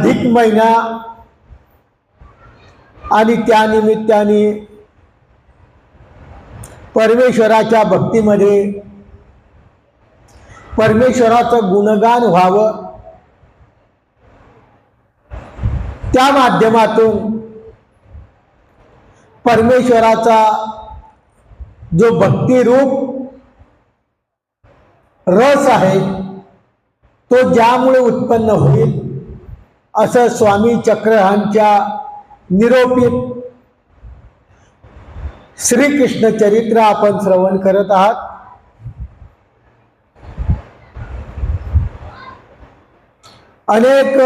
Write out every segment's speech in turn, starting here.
अधिक महिना आणि त्या निमित्ताने परमेश्वराच्या भक्तीमध्ये परमेश्वराचं गुणगान व्हावं, त्या माध्यमातून परमेश्वराचा जो भक्तिरूप रस आहे तो ज्यामुळे उत्पन्न होईल असं स्वामी चक्रहांच्या निरोपित श्रीकृष्ण चरित्र आपण श्रवण करत आहात. अनेक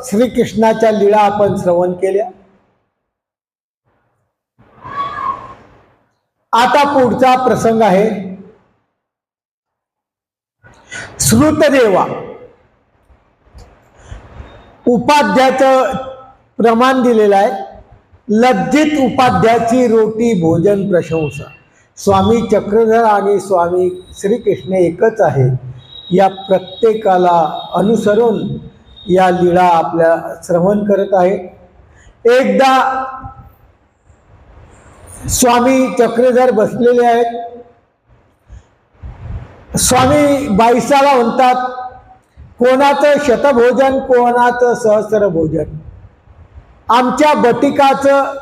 श्रीकृष्णाच्या लीळा आपण श्रवण केल्या. आता पुढचा प्रसंग आहे श्रुतदेवा. उपाध्याचं प्रमाण दिलेलं आहे, लज्जित उपाध्याची रोटी भोजन प्रशंसा. स्वामी चक्रधर आणि स्वामी श्रीकृष्ण एकच आहे, या प्रत्येकाला अनुसरून या लीळा आपल्या श्रवण करत आहे. एकदा स्वामी चक्रधर बसलेले आहेत. स्वामी बाईसाला म्हणतात, कोणाचं शतभोजन कोणाचं सहस्र भोजन. आमच्या बटिकाचं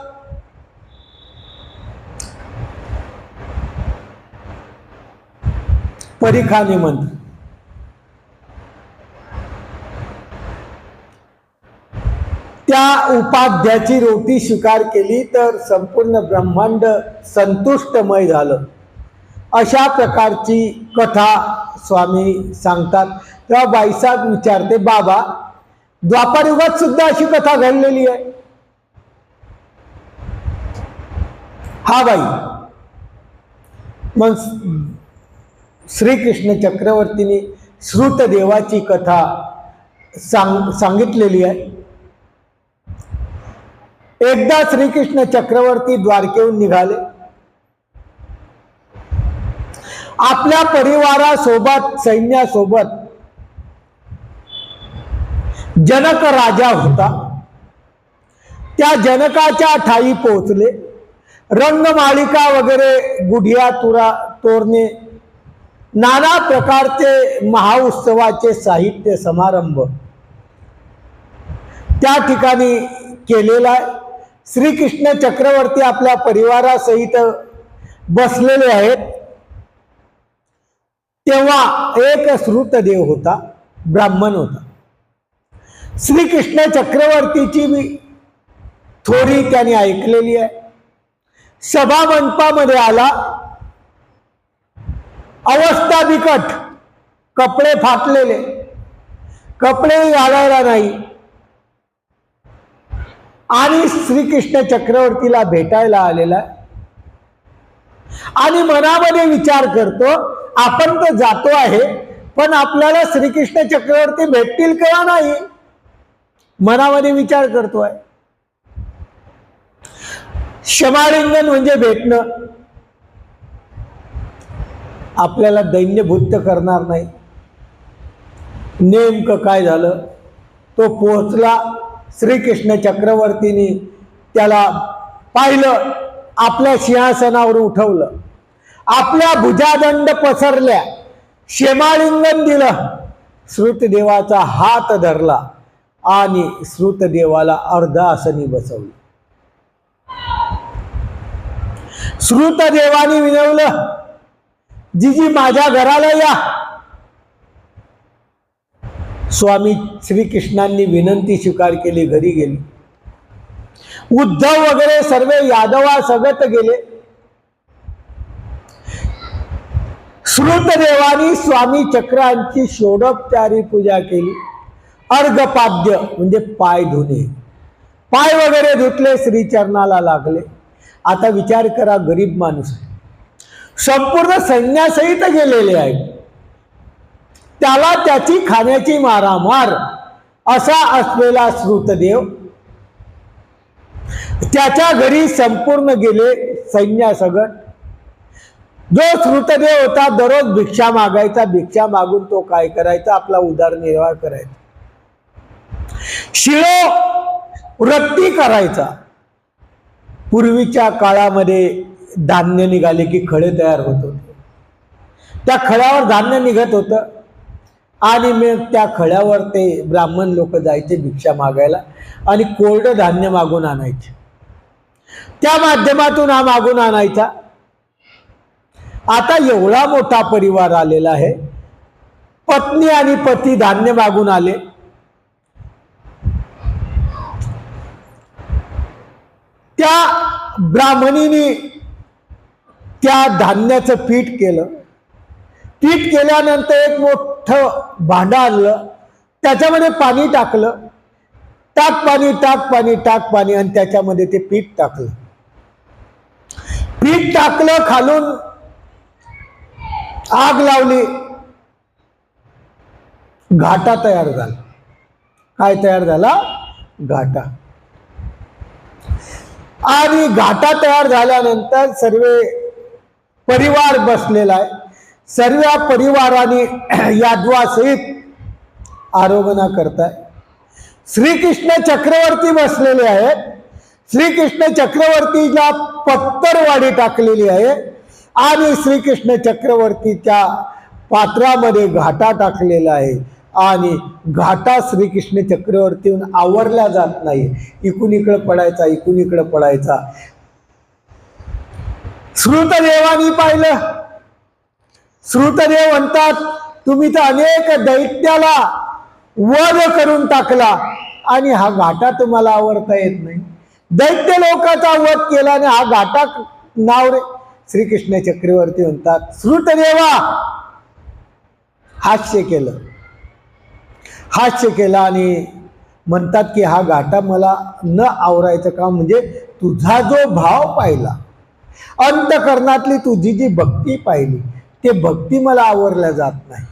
परीखा निमंत्रण. त्या उपाध्याची रोटी स्वीकार केली तर संपूर्ण ब्रह्मांड संतुष्टमय झालं, अशा प्रकारची कथा स्वामी सांगतात. तेव्हा बाईसाहेब विचारते, बाबा द्वापार युगात सुद्धा अशी कथा घडलेली आहे? हा बाई. मग श्रीकृष्ण चक्रवर्तीने श्रुतदेवाची कथा सांगितलेली आहे. एकदा श्रीकृष्ण चक्रवर्ती द्वारकेहून निघाले. आपल्या परिवारासोबत सैन्यासोबत जनक राजा होता. त्या जनकाच्या ठाई पोहोचले. रंगमालिका वगैरे गुढिया तोरणे, नाना प्रकारचे महाउत्सवाचे साहित्य समारंभ त्या ठिकाणी केलेला आहे. श्रीकृष्ण चक्रवर्ती आपल्या परिवारासहित बसलेले आहेत. तेव्हा एक श्रुतदेव होता, ब्राह्मण होता. श्रीकृष्ण चक्रवर्तीची मी थोडी त्याने ऐकलेली आहे. सभा मंडपामध्ये आला, अवस्था बिकट, कपडे फाटलेले, कपडे घालायला नाही, आणि श्रीकृष्ण चक्रवर्तीला भेटायला आलेला आणि मनामध्ये विचार करतो, आपण तर जातो आहे पण आपल्याला श्रीकृष्ण चक्रवर्ती भेटतील किंवा नाही, मनामध्ये विचार करतोय. क्षमालिंगन म्हणजे भेटणं. आपल्याला दैन्यभूत करणार नाही. नेमकं काय झालं, तो पोहोचला. श्रीकृष्ण चक्रवर्तीने त्याला पाहिलं, आपल्या सिंहासनावर उठवलं, आपल्या भुजादंड पसरल्या, क्षेमालिंगन दिलं, श्रुतदेवाचा हात धरला आणि श्रुतदेवाला अर्धासनी बसवलं. श्रुतदेवाने विनवलं, जीजी माझ्या घराला या. स्वामी श्रीकृष्णांनी विनंती स्वीकार केली, घरी गेली. उद्धव वगैरे सर्व यादवा सगत गेले. श्रुतदेवानी स्वामी चक्रांची षोडोपचारी पूजा केली. अर्घपाद्य म्हणजे पाय धुणे, पाय वगैरे धुतले, श्रीचरणाला लागले. आता विचार करा, गरीब माणूस आहे, संपूर्ण सैन्यासहित गेलेले आहे, त्याला त्याची खाण्याची मारामार. असा असलेला श्रुतदेव त्याच्या घरी संपूर्ण गेले सैन्यासगट. जो श्रुतदेव होता दररोज भिक्षा मागायचा, भिक्षा मागून तो काय करायचा, आपला उदरनिर्वाह करायचा. शिळो रत्ती करायचा. पूर्वीच्या काळामध्ये धान्य निघाले की खळे तयार होत होते. त्या खळ्यावर धान्य निघत होतं आणि मग त्या खळ्यावर ते ब्राह्मण लोक जायचे भिक्षा मागायला आणि कोरडं धान्य मागून आणायचे. त्या माध्यमातून हा मागून आणायचा. आता एवढा मोठा परिवार आलेला आहे, पत्नी आणि पती धान्य मागून आले. त्या ब्राह्मणीने त्या धान्याचं पीठ केलं. पीठ केल्यानंतर एक मोठं भांडं आणलं, त्याच्यामध्ये पाणी टाकलं. टाक पाणी टाक पाणी टाक पाणी आणि त्याच्यामध्ये ते पीठ टाकलं. पीठ टाकलं, खालून आग लावली, घाटा तयार झाला. काय तयार झाला? घाटा. आणि घाटा तयार झाल्यानंतर सर्व परिवार बसलेला आहे. सर्व परिवाराने यादवासहित आरोहणा करताय. श्रीकृष्ण चक्रवर्ती बसलेले आहेत. श्रीकृष्ण चक्रवर्तीला पत्तरवाडी टाकलेली आहे आणि श्रीकृष्ण चक्रवर्तीच्या पात्रामध्ये घाटा टाकलेला आहे आणि घाटा श्रीकृष्ण चक्रवर्तीहून आवरला जात नाही. इकून इकडं पडायचा, इकून इकडं पडायचा. श्रुतदेवानी पाहिलं. श्रुतदेव म्हणतात, तुम्ही तर अनेक दैत्याला वध करून टाकला आणि हा घाटा तुम्हाला आवरता येत नाही. दैत्य लोकांचा वध केला आणि हा घाटा नाव रे. श्रीकृष्ण चक्रवर्ती म्हणतात, श्रुतदेवा हास्य केलं. हास्य केला आणि म्हणतात की हा घाटा मला न आवरायचं का, म्हणजे तुझा जो भाव पाहिला, अंतकरणातली तुझी जी भक्ती पाहिली, ते भक्ती मला आवरल्या जात नाही.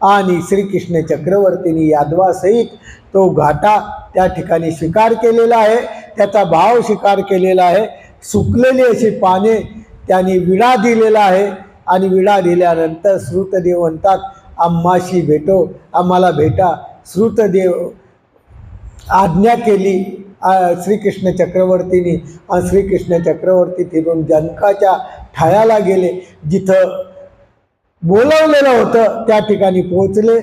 आणि श्रीकृष्ण चक्रवर्तीने यादवासहित तो घाटा त्या ठिकाणी स्वीकार केलेला आहे. त्याचा भाव स्वीकार केलेला आहे. सुकलेली अशी पाने त्यांनी विडा दिलेला आहे आणि विडा दिल्यानंतर श्रुतदेव म्हणतात, आम्हाशी भेटो, आम्हाला भेटा. श्रुतदेव आज्ञा केली श्रीकृष्ण चक्रवर्तीने आणि श्रीकृष्ण चक्रवर्ती तिथून जनकाच्या ठायाला गेले. जिथं बोलवलेलं होतं त्या ठिकाणी पोहोचले.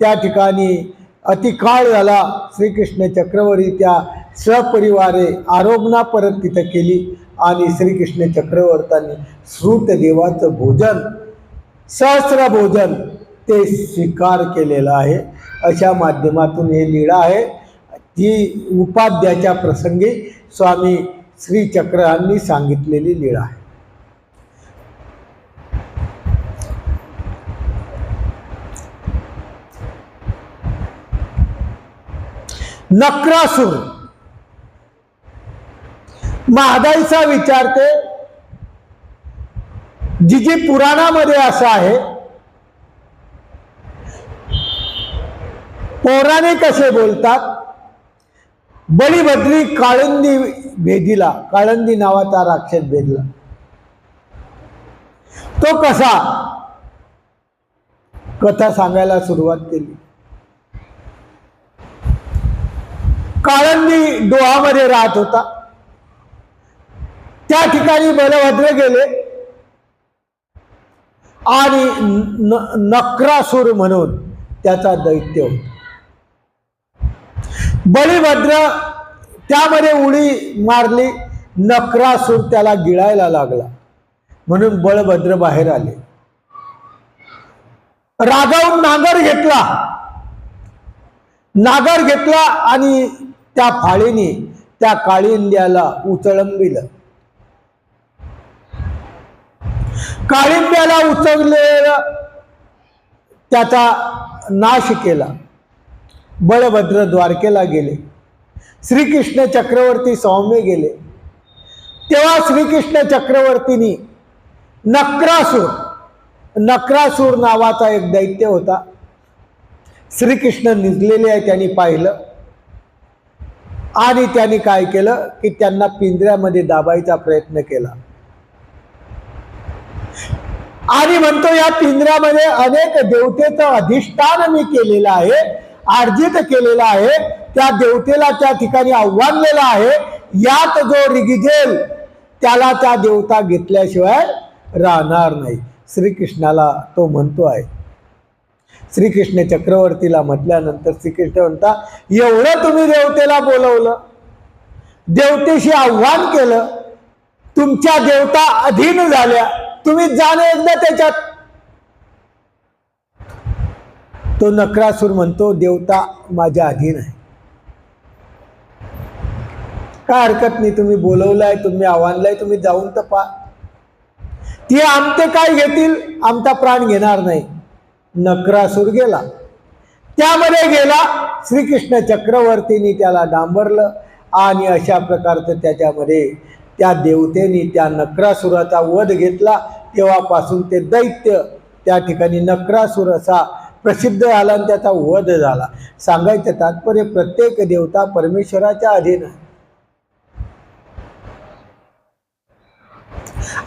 त्या ठिकाणी अतिकाळ झाला. श्रीकृष्ण चक्रवर्ती त्या सपरिवारे आरोग्ना परत तिथं केली आणि श्रीकृष्ण चक्रवर्तांनी श्रुतदेवाचं भोजन, सहस्र भोजन ते स्वीकार केलेलं आहे. अशा माध्यमातून हे लीळा आहे. ती उपाध्याच्या प्रसंगी स्वामी श्री चक्रांनी सांगितलेली लीळा आहे. नक्रासूर महादाईचा विचारते, जी पुराणामध्ये असं आहे, पौराणिक असे बोलतात, बळीभद्री काळंदी भेदिला. काळंदी नावाचा राक्षस भेदला. तो कसा, कथा सांगायला सुरुवात केली. काळंदी डोहामध्ये राहत होता. त्या ठिकाणी बलभद्र गेले आणि नक्रासूर म्हणून त्याचा दैत्य होता. बळीभद्र त्यामध्ये उडी मारली. नक्रासूर त्याला गिळायला लागला म्हणून बळभद्र बाहेर आले. रागावून नागर घेतला. नागर घेतला आणि त्या फाळीने त्या काळिंद्याला उचलंबिलं. काळिंद्याला उचललेलं त्याचा नाश केला. बळभद्र द्वारकेला गेले. श्रीकृष्ण चक्रवर्ती सौम्य गेले. तेव्हा श्रीकृष्ण चक्रवर्तींनी नक्रासूर नावाचा एक दैत्य होता. श्रीकृष्ण निजलेले आहे त्यांनी पाहिलं आणि त्यांनी काय केलं की त्यांना पिंजऱ्यामध्ये दाबायचा प्रयत्न केला आणि म्हणतो, या पिंजऱ्यामध्ये अनेक देवतेचं अधिष्ठान मी केलेलं आहे, अर्जित केलेलं आहे, त्या देवतेला त्या ठिकाणी आव्हानलेलं आहे. यात जो रिगिजेल त्याला त्या देवता घेतल्याशिवाय राहणार नाही. श्रीकृष्णाला तो म्हणतो आहे. श्रीकृष्ण चक्रवर्तीला म्हटल्यानंतर श्रीकृष्ण म्हणता, एवढं तुम्ही देवतेला बोलवलं, देवतेशी आव्हान केलं, तुमच्या देवता अधीन झाल्या, तुम्ही जाणे एकदा त्याच्यात. तो नक्रासूर म्हणतो, देवता माझ्या अधीन आहे, काय हरकत नाही, तुम्ही बोलवलाय, तुम्ही आव्हानलाय, तुम्ही जाऊन तर पहा. ती आमते काय घेतील, आमचा प्राण घेणार नाही. नक्रासूर गेला, त्यामध्ये गेला. श्रीकृष्ण चक्रवर्तींनी त्याला डांबरलं आणि अशा प्रकारचं त्याच्यामध्ये त्या देवतेने त्या नक्रासुराचा वध घेतला. तेव्हापासून ते दैत्य त्या ठिकाणी नक्रासूर असा प्रसिद्ध झाला आणि त्याचा वध झाला. सांगायचं तात्पर्य, प्रत्येक देवता परमेश्वराच्या अधीन आहे.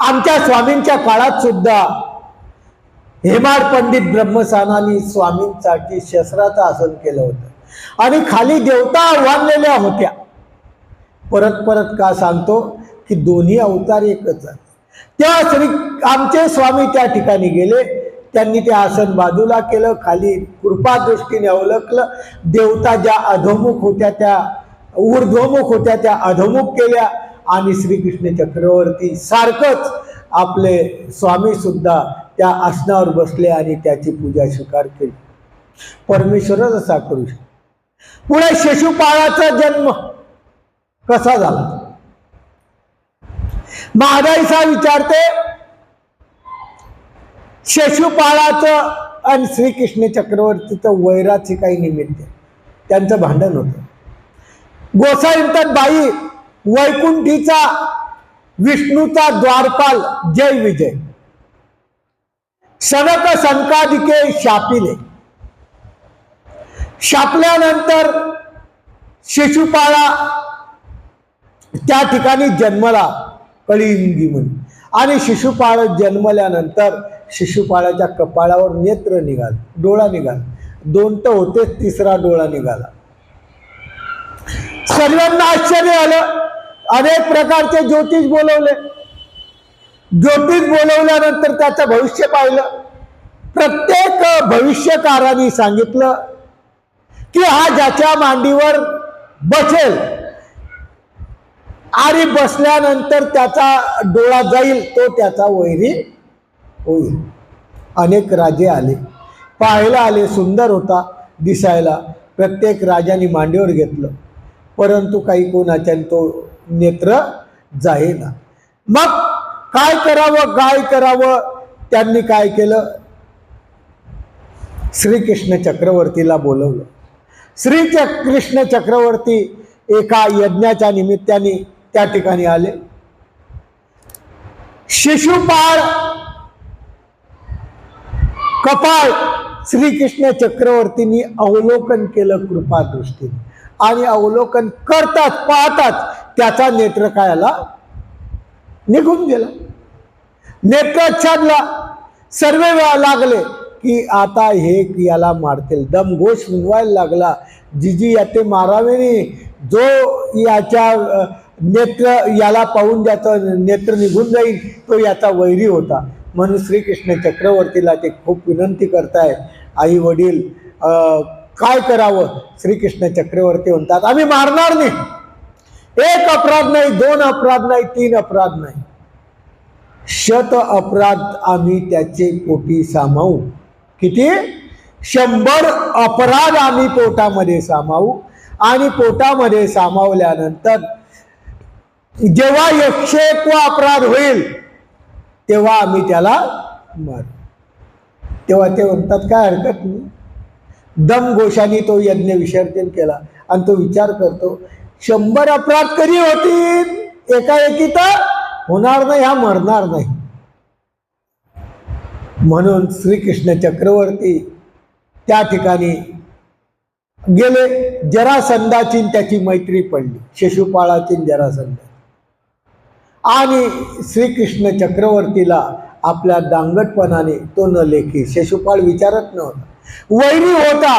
आमच्या स्वामींच्या काळात सुद्धा हेमाड पंडित ब्रह्मसानानी स्वामींसाठी शस्त्राचं आसन केलं होतं आणि खाली देवता आव्हानलेल्या होत्या. परत परत का सांगतो की दोन्ही अवतार एकच आहे. तेव्हा आमचे स्वामी त्या ठिकाणी गेले, त्यांनी ते आसन बाजूला केलं, खाली कृपादृष्टीने अवलकलं. देवता ज्या अधोमुख होत्या त्या ऊर्ध्वमुख होत्या त्या अधोमुख केल्या आणि श्रीकृष्ण चक्रवर्ती सारखंच आपले स्वामी सुद्धा त्या आसनावर बसले आणि त्याची पूजा स्वीकार केली. परमेश्वरच असा करू शकतो. पुढे शिशुपाळाचा जन्म कसा झाला, महादाईसा विचारते. शिशुपाळाचं आणि श्रीकृष्ण चक्रवर्तीचं वैराचे काही निमित्त, त्यांचं भांडण होतं. गोसाई म्हणतात, बाई वैकुंठीचा विष्णूचा द्वारपाल जय विजय, सनक संकादिके शापिले. शापल्यानंतर शिशुपाळा त्या ठिकाणी जन्मला कळिंगी म्हणून. आणि शिशुपाळ जन्मल्यानंतर शिशुपाळाच्या कपाळावर नेत्र निघाल, डोळा निघाला. दोन तर होतेच, तिसरा डोळा निघाला. सर्वांना आश्चर्य आलं. अनेक प्रकारचे ज्योतिष बोलवले. ज्योतिष बोलवल्यानंतर त्याचं भविष्य पाहिलं. प्रत्येक भविष्यकारांनी सांगितलं की हा ज्याच्या मांडीवर बसेल आणि बसल्यानंतर त्याचा डोळा जाईल तो त्याचा वैरी होईल. अनेक राजे आले, पाहायला आले, सुंदर होता दिसायला. प्रत्येक राजाने मांडीवर घेतलं, परंतु काही कोणाच्या तो नेत्र जाईना. मग काय करावं, काय करावं, त्यांनी काय केलं, श्रीकृष्ण चक्रवर्तीला बोलवलं. कृष्ण चक्रवर्ती एका यज्ञाच्या निमित्ताने त्या ठिकाणी आले. शिशुपाळ कपाळ श्रीकृष्ण चक्रवर्तींनी अवलोकन केलं कृपादृष्टीने आणि अवलोकन करतात पाहतात त्याचा नेत्र काय आला, निघून गेला. नेत्र छाडला. सर्व लागले की आता हे याला मारतील. दमघोष विनवायला लागला, जिजी याते मारावे नाही, जो याच्या नेत्र याला पाहून ज्याचं नेत्र निघून जाईल तो याचा वैरी होता. म्हणून श्रीकृष्ण चक्रवर्तीला ते खूप विनंती करताय, आई वडील काय करावं. श्रीकृष्ण चक्रवर्ती म्हणतात, आम्ही मारणार नाही. एक अपराध नाही, दोन अपराध नाही, तीन अपराध नाही, 100 अपराध आम्ही त्याचे पोटी सामावू. किती? 100 अपराध आम्ही पोटामध्ये सामावू. आणि पोटामध्ये सामावल्यानंतर जेव्हा 101 अपराध होईल तेव्हा आम्ही त्याला मारू. तेव्हा ते म्हणतात काय हरकत नाही. दमघोषाने तो यज्ञ विसर्जन केला आणि तो विचार करतो 100 अपराध कधी होतील, एकाएकी तर होणार नाही, हा मरणार नाही. म्हणून श्रीकृष्ण चक्रवर्ती त्या ठिकाणी गेले. जरासंधाची त्याची मैत्री पडली, शिशुपाळाची जरासंध. आणि श्रीकृष्ण चक्रवर्तीला आपल्या दांगटपणाने तो न लेखी. शिशुपाळ विचारत नव्हता, वैरी होता.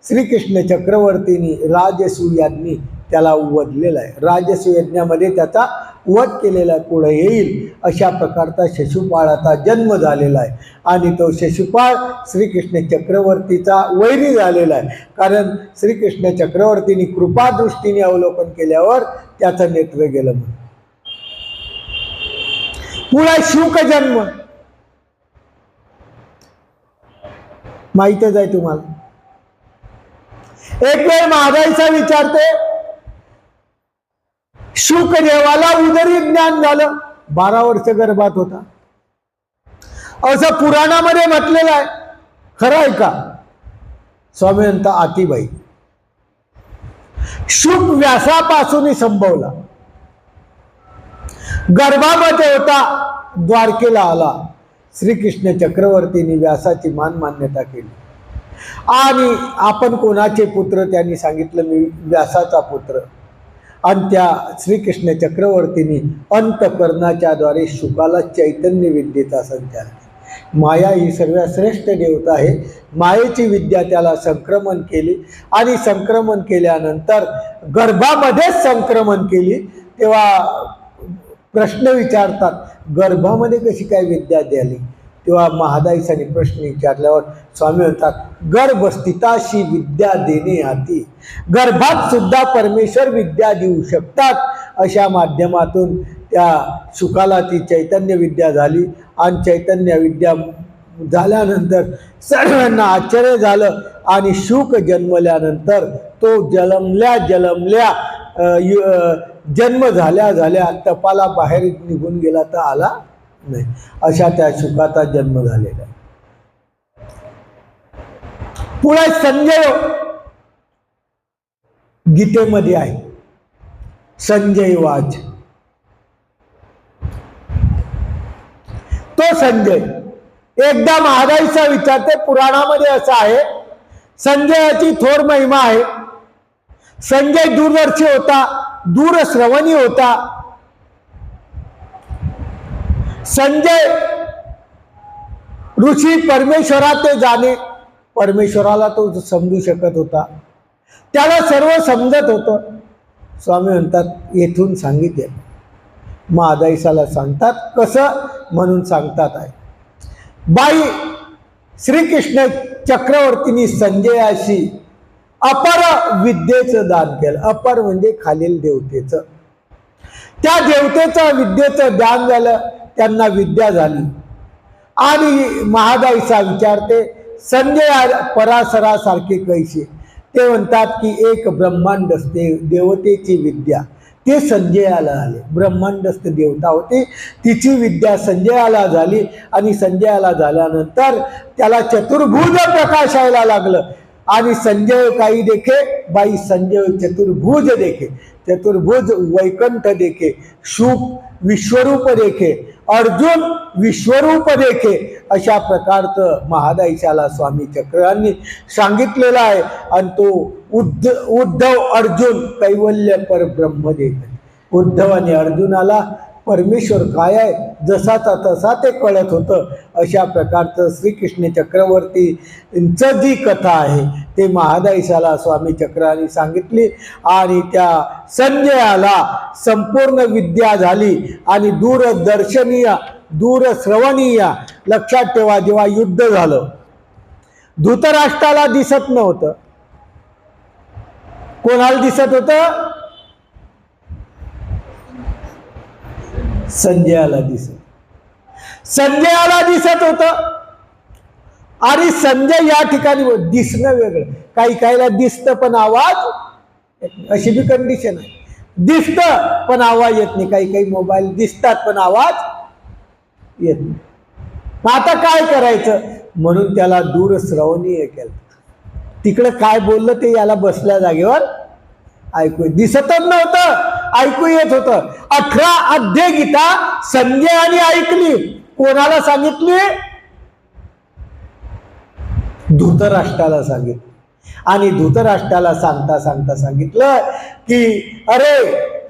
श्रीकृष्ण चक्रवर्तींनी राजसूयांनी त्याला वधलेला आहे. राजसूयज्ञामध्ये त्याचा वध केलेला आहे. पुढे येईल अशा प्रकारचा शिशुपाळाचा जन्म झालेला आहे आणि तो शिशुपाळ श्रीकृष्ण चक्रवर्तीचा वैरी झालेला आहे. कारण श्रीकृष्ण चक्रवर्तींनी कृपादृष्टीने अवलोकन केल्यावर त्याचं नेत्र गेलं. पुढे शुक जन्म माहीतच आहे तुम्हाला. एक वेळ महाराईचा विचारते, शुकदेवाला उदरी ज्ञान झालं, 12 वर्ष गर्भात होता असं पुराणामध्ये म्हटलेलं आहे, खरं आहे का? स्वामी म्हणता आतीबाई. शुक व्यासापासून संभवला, गर्भामध्ये होता, द्वारकेला आला. श्रीकृष्ण चक्रवर्तींनी व्यासाची मान्यता केली आणि आपण कोणाचे पुत्र? त्यांनी सांगितलं मी व्यासाचा पुत्र. आणि त्या श्रीकृष्ण चक्रवर्तींनी अंतकरणाच्या द्वारे शुकाला चैतन्य विद्येचा संचार केला. माया ही सर्वात श्रेष्ठ देवता आहे. मायेची विद्या त्याला संक्रमण केली आणि संक्रमण केल्यानंतर गर्भामध्येच संक्रमण केली. तेव्हा प्रश्न विचारतात, गर्भामध्ये कशी काय विद्या द्याली? तेव्हा महादाईसाने प्रश्न विचारल्यावर स्वामी म्हणतात, गर्भस्थिताशी विद्या देणे हाती. गर्भात सुद्धा परमेश्वर विद्या देऊ शकतात. अशा माध्यमातून त्या शुकाला ती चैतन्य विद्या झाली आणि चैतन्य विद्या झाल्यानंतर सर्वांना आश्चर्य झालं आणि शुक जन्मल्यानंतर तो जन्मल्या जन्म झाल्या तपाला बाहेर निघून गेला तर आला नाही. अशा त्या शुकाचा जन्म झालेला. पुढे संजय गीतेमध्ये आहे, संजय वाच. तो संजय एकदा महाराईचा विचारते. पुराणामध्ये असं आहे, संजयाची थोर महिमा आहे. संजय दूरदर्शी होता, दूरश्रवणी होता. संजय ऋषी परमेश्वरात जाणे, परमेश्वराला तो समजू शकत होता, त्याला सर्व समजत होतं. स्वामी म्हणतात येथून सांगितले. महादाईसाला सांगतात कसं म्हणून सांगतात आहे. बाई श्रीकृष्ण चक्रवर्तींनी संजयाशी अपर विद्येचं दान केलं. अपर म्हणजे खालील देवतेचं. त्या देवतेचं विद्येचं दान झालं, त्यांना विद्या झाली. आणि महादाईसा विचारते, संजय पराशरासारखे कैसे? ते म्हणतात की एक ब्रह्मांडस्थ देवतेची विद्या ते संजयाला आले. ब्रह्मांडस्थ देवता होती, तिची विद्या संजयाला झाली आणि संजयाला झाल्यानंतर त्याला चतुर्भुज प्रकाशायला लागलं. आणि संजय काही देखे, बाई संजय चतुर्भुज देखे. चतुर्भुज वैकुंठ देखे, शुक विश्वरूप देखे, अर्जुन विश्वरूप देखे. अशा प्रकारचं महादाईशाला स्वामी चक्रांनी सांगितलेलं आहे. आणि तो उद्धव अर्जुन कैवल्य परब्रह्म देखे. उद्धव आणि अर्जुनाला परमेश्वर काय आहे जसाचा तसा ते कळत होतं. अशा प्रकारचं श्रीकृष्ण चक्रवर्तींचं जी कथा आहे ते महादाईशाला स्वामी चक्रांनी सांगितली. आणि त्या संजयाला संपूर्ण विद्या झाली आणि दूरदर्शनीय दूरश्रवणीय. लक्षात ठेवा, जेव्हा युद्ध झालं धृतराष्ट्राला दिसत नव्हतं. कोणाला दिसत होतं? संजयाला दिसत होतं. आणि संजय या ठिकाणी दिसणं वेगळं, काहीला दिसतं पण आवाज, अशी बी कंडिशन आहे. दिसतं पण आवाज येत नाही. काही मोबाईल दिसतात पण आवाज येत नाही. आता काय करायचं म्हणून त्याला दूरश्रवणीय केलं. तिकडं काय बोललं ते याला बसल्या जागेवर ऐकू, दिसतच नव्हतं, ऐकू येत होतं. 18 अध्याय गीता संजयाने ऐकली. कोणाला सांगितली? धृतराष्ट्राला सांगितलं. आणि धृतराष्ट्राला सांगता सांगितलं की अरे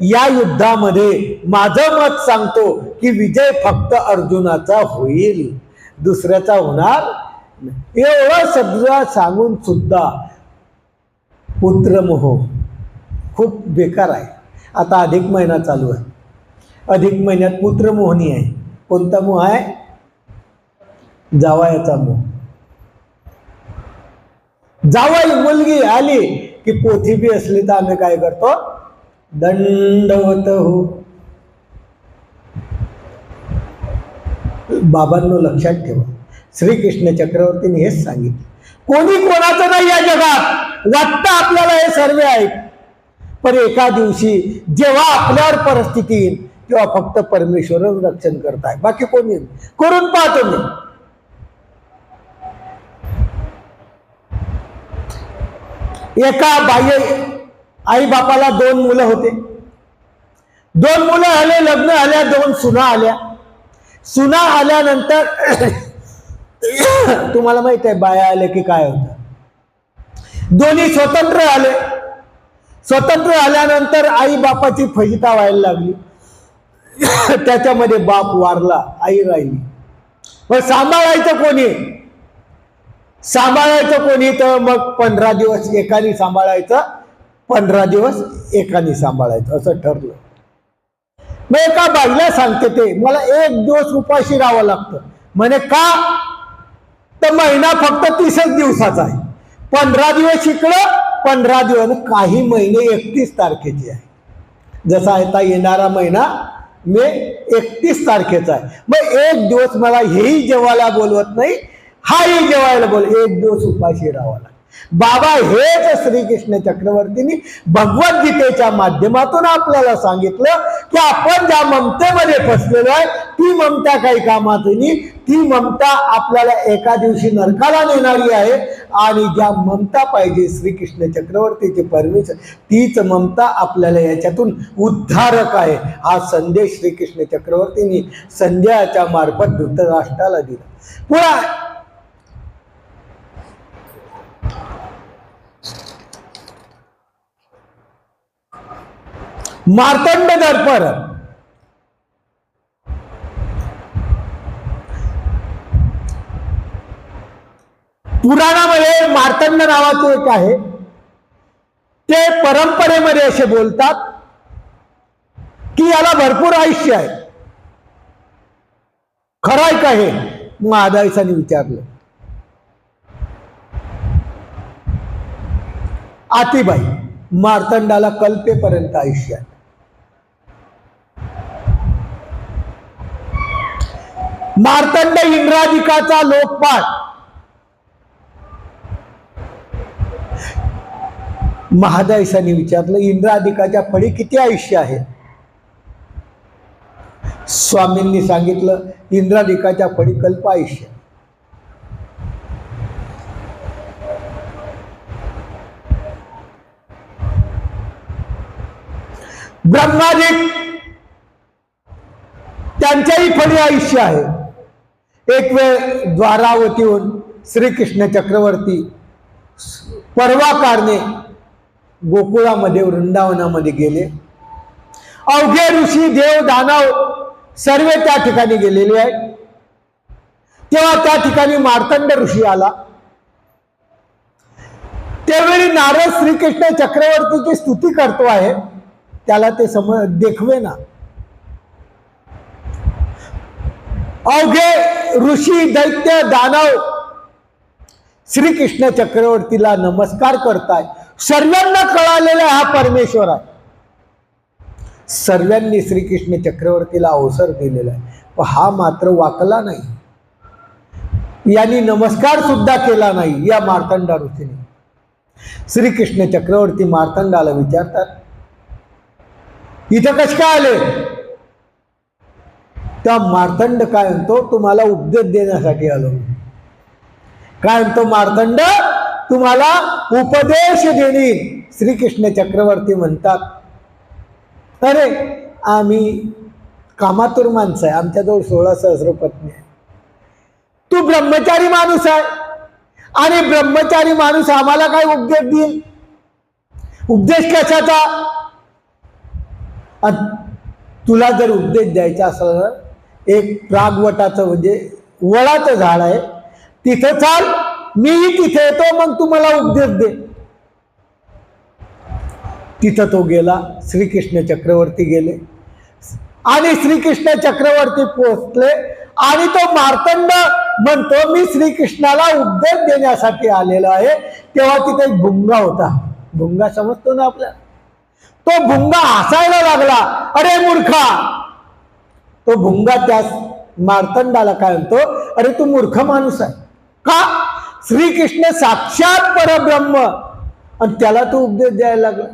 या युद्धामध्ये माझं मत सांगतो की विजय फक्त अर्जुनाचा होईल, दुसऱ्याचा होणार नाही. एवढं सगळं सांगून सुद्धा पुत्रमोह खूप बेकार आहे. आता अधिक महिना चालू आहे. अधिक महिन्यात पुत्रमोहनी आहे. कोणता मोह आहे? जावयाचा मोह. जावई मुलगी आली की पोथी बी असली तर आम्ही काय करतो? दंडवत हो. बाबांनो लक्षात ठेवा, श्रीकृष्ण चक्रवर्तीने हेच सांगितलं, कोणी कोणाचं नाही या जगात. वाटतं आपल्याला हे सर्व आहे, पण एका दिवशी जेव्हा आपल्यावर परिस्थिती येईल तेव्हा फक्त परमेश्वरच रक्षण करताय, बाकी कोणी. करून पाहतो मी. एका बाह्य आई बापाला 2 मुलं होते. 2 मुलं आले, लग्न आल्या, 2 सुना आल्या. सुना आल्यानंतर तुम्हाला माहित आहे बाया आले की काय होतं. दोन्ही स्वतंत्र आले. स्वतंत्र आल्यानंतर आई बापाची फजिता व्हायला लागली. त्याच्यामध्ये बाप वारला, आई राहिली. मग सांभाळायचं कोणी? सांभाळायचं कोणी? तर मग 15 दिवस एकाने सांभाळायचं, 15 दिवस एकाने सांभाळायचं, असं ठरलं. मग एका बाईला सांगते ते, मला 1 दिवस उपाशी राहावं लागतं. म्हणे का? तर महिना फक्त 30च दिवसाचा आहे. 15 दिवस इकडं, 15 दिवस. काही महिने 31 तारखेचे आहे. जसा आता येणारा महिना मे 31 तारखेचा आहे. मग 1 दिवस मला हेही जेवायला बोलवत नाही, हाही जेवायला बोल, 1 दिवस उपाशी राहावं लागतं. बाबा हेच श्रीकृष्ण चक्रवर्तींनी भगवद्गीतेच्या माध्यमातून आपल्याला सांगितलं की आपण ज्या ममतेमध्ये फसलेलो आहे ती ममता काही कामाची नाही. ती ममता आपल्याला एका दिवशी नरकाला नेणारी आहे. आणि ज्या ममता पाहिजे श्रीकृष्ण चक्रवर्तीचे परमेश्वर, तीच ममता आपल्याला याच्यातून उद्धारक आहे. हा संदेश श्रीकृष्ण चक्रवर्तींनी संध्याच्या मार्फत धृतराष्ट्राला दिला. पुन्हा मार्तंड दर्पण, पुराणामध्ये मार्तंड नावाचे एक आहे. ते परंपरेमध्ये असे बोलतात की याला भरपूर आयुष्य आहे. खरंय का हे? महादायसाने विचारलं. आतीबाई, मार्तंडाला कल्पेपर्यंत आयुष्य आहे. मार्तंड इंद्रादिकाचा लोकपाल. महादायसाने विचारलं, इंद्रादिकाच्या फळी किती आयुष्य आहे? स्वामींनी सांगितलं, इंद्रादिकाच्या फळी कल्प आयुष्य. ब्रह्मादिक त्यांच्याही फळी आयुष्य आहे. एक वेळ द्वारावतीहून श्रीकृष्ण चक्रवर्ती पर्वाकारने गोकुळामध्ये वृंदावनामध्ये गेले. अवघे ऋषी देव दानव सर्व त्या ठिकाणी गेलेले आहेत. तेव्हा त्या ठिकाणी मार्तंड ऋषी आला. त्यावेळी नारद श्रीकृष्ण चक्रवर्तीची स्तुती करतो आहे. त्याला ते देखवे ना. अवघे ऋषी दैत्य दानव श्रीकृष्ण चक्रवर्तीला नमस्कार करताय. सर्वांना कळालेला हा परमेश्वर आहे. सर्वांनी श्रीकृष्ण चक्रवर्तीला अवसर दिलेला आहे, पण हा मात्र वाकला नाही. यांनी नमस्कार सुद्धा केला नाही या मार्तंड ऋषीने. श्रीकृष्ण चक्रवर्ती मार्तंडाला विचारतात, इथं कसे काय आले? त्या मार्तंड काय म्हणतो, तुम्हाला उपदेश देण्यासाठी आलो. काय म्हणतो मार्तंड? तुम्हाला उपदेश देणे. श्रीकृष्ण चक्रवर्ती म्हणतात, अरे आम्ही कामातूर माणसं आहे, आमच्याजवळ 16 सहस्र पत्नी आहे. तू ब्रह्मचारी माणूस आहे आणि ब्रह्मचारी माणूस आम्हाला काय उपदेश देईल? उपदेश कशाचा? तुला जर उपदेश द्यायचा असेल ना, एक प्रागवटाचं म्हणजे वडाचं झाड आहे, तिथं चाल, मीही तिथे येतो, मग तुम्हाला उपदेश दे. तिथं तो गेला, श्रीकृष्ण चक्रवर्ती गेले आणि श्रीकृष्ण चक्रवर्ती पोहोचले आणि तो मार्तंड म्हणतो मी श्रीकृष्णाला उपदेश देण्यासाठी आलेलो आहे. तेव्हा तिथे एक भुंगा होता. भुंगा समजतो ना आपल्याला? तो भुंगा हसायला लागला. अरे मूर्खा! तो भुंगा त्या मार्तंडाला काय म्हणतो, अरे तू मूर्ख माणूस आहे का? श्रीकृष्ण साक्षात परब्रह्म आणि त्याला तू उपदेश द्यायला लागला.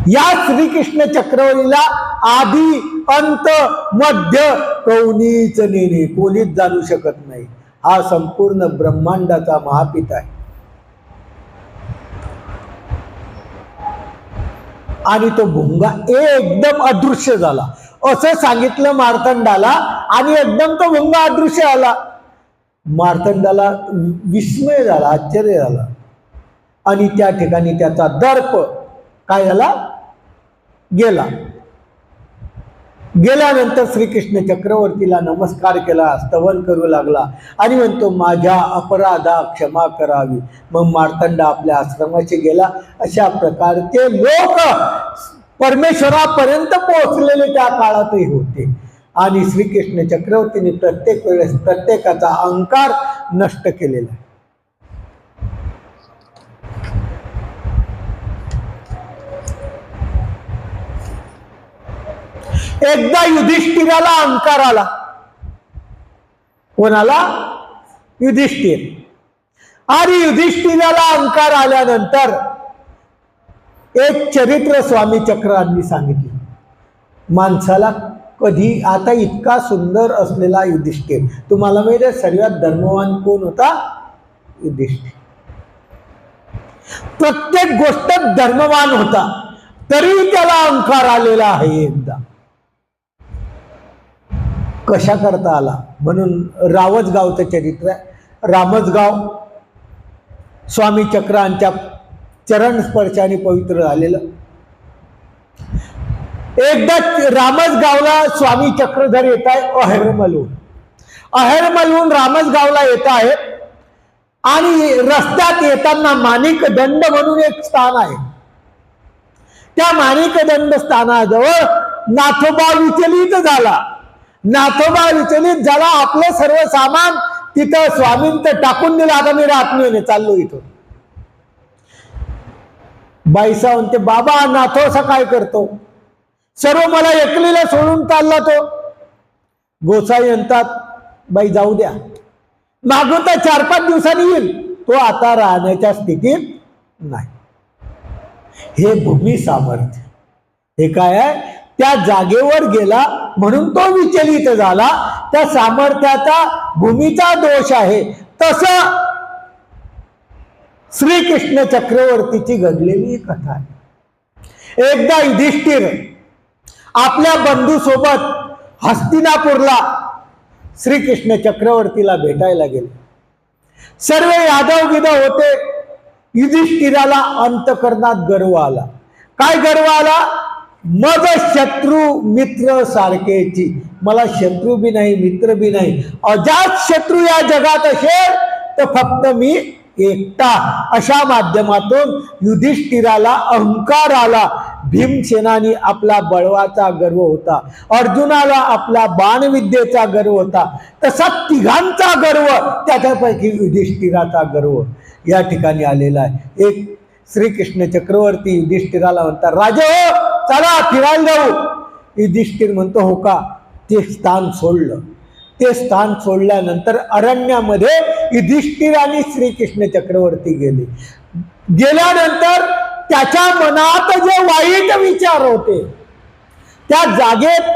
या श्रीकृष्ण चक्रवर्तीला आदी अंत मध्य कोणीच नेणे, कोणीच जाणू शकत नाही. हा संपूर्ण ब्रह्मांडाचा महापिता आहे. आणि तो भुंगा एकदम अदृश्य झाला असं सांगितलं मार्तंडाला आणि एकदम तो भुंगा अदृश्य आला. मार्तंडाला विस्मय झाला, आश्चर्य झाला आणि त्या ठिकाणी त्याचा दर्प काय झाला, गेला. गेल्यानंतर श्रीकृष्ण चक्रवर्तीला नमस्कार केला, स्तवन करू लागला आणि म्हणतो माझ्या अपराधा क्षमा करावी. मग मार्तंड आपल्या आश्रमाचे गेला. अशा प्रकारचे लोक परमेश्वरापर्यंत पोहोचलेले त्या काळातही होते. आणि श्रीकृष्ण चक्रवर्तीने प्रत्येक वेळेस प्रत्येकाचा अहंकार नष्ट केलेला आहे. एकदा युधिष्ठिराला अहंकार आला. कोणाला? युधिष्ठिर. आणि युधिष्ठिराला अहंकार आल्यानंतर एक चरित्र स्वामी चक्रांनी सांगितले. माणसाला कधी आता इतका सुंदर असलेला युधिष्ठिर, तुम्हाला माहिती आहे सर्वात धर्मवान कोण होता? युधिष्ठिर. प्रत्येक गोष्ट धर्मवान होता, तरी त्याला अहंकार आलेला आहे. एकदा कशा करता आला? म्हणून रावजगावचं चरित्र आहे. रामजगाव स्वामी चक्रांच्या चरण स्पर्शाने पवित्र झालेलं. एकदा रामजगावला स्वामी चक्रधर येत आहे अहेरमलहून रामजगावला येत आहेत आणि रस्त्यात येताना माणिक दंड म्हणून एक स्थान आहे. त्या माणिक दंड स्थानाजवळ नाथोबा विचलित झाला. नाथोबा विचलित झाला. आपलं सर्व सामान तिथं स्वामींत टाकून दिलं. आता मी रात्रीने चाललो इथून. बाईसा म्हणते बाबा नाथो असा काय करतो? सर्व मला एकलीला सोडून चालला तो. गोसाई म्हणतात बाई जाऊ द्या, मागून तर 4-5 दिवसांनी येईल. तो आता राहण्याच्या स्थितीत नाही. हे भूमी सामर्थ्य. हे काय आहे? त्या जागेवर गेला म्हणून तो विचलित झाला. त्या सामर्थ्याचा भूमीचा दोष आहे. तसं श्रीकृष्ण चक्रवर्तीची घडलेली कथा आहे. एकदा युधिष्ठिर आपल्या बंधूसोबत हस्तिनापूरला श्रीकृष्ण चक्रवर्तीला भेटायला गेले. सर्व यादव गिदव होते. युधिष्ठिराला अंतकरणात गर्व आला. काय गर्व आला? मग शत्रू मित्र सारखेची. मला शत्रू बी नाही मित्र बी नाही. अजात शत्रू या जगात असेल तर फक्त मी एकटा. अशा माध्यमातून युधिष्ठिराला अहंकार आला. भीमसेनानी आपला बळवाचा गर्व होता. अर्जुनाला आपला बाणविद्येचा गर्व होता. तसा तिघांचा गर्व, त्याच्यापैकी युधिष्ठिराचा गर्व या ठिकाणी आलेला आहे. एक श्रीकृष्ण चक्रवर्ती युधिष्ठिराला म्हणतात राजे हो चला फिरायला जाऊ. युधिष्ठिर म्हणतो हो का? ते स्थान सोडलं. ते स्थान सोडल्यानंतर अरण्यामध्ये युधिष्ठिर आणि श्रीकृष्ण चक्रवर्ती गेले. गेल्यानंतर त्याच्या मनात जे वाईट विचार होते, त्या जागेत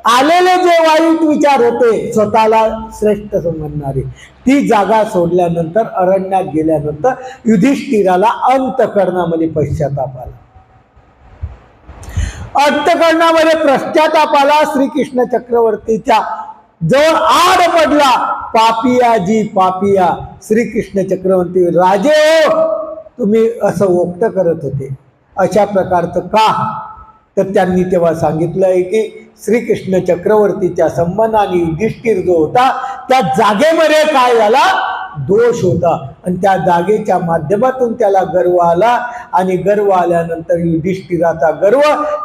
आलेले जे वाईट विचार होते स्वतःला श्रेष्ठ समजणारे, ती जागा सोडल्यानंतर अरण्यात गेल्यानंतर युधिष्ठिराला अंतःकरणामध्ये पश्चाताप आला. अंतःकरणामध्ये पश्चाताप आला. श्रीकृष्ण चक्रवर्तीच्या जवळ आड पडला. पापिया जी पापिया. श्रीकृष्ण चक्रवर्ती राजे हो तुम्ही असं वक्त करत होते अशा प्रकारचं का? तर त्यांनी तेव्हा सांगितलं आहे की श्रीकृष्ण चक्रवर्तीच्या संबंधाने युधिष्ठिर जो होता त्या जागेमध्ये काय झाला? दोष होता आणि त्या जागेच्या माध्यमातून त्याला गर्व आला आणि गर्व आल्यानंतर युधिष्ठिराचा गर्व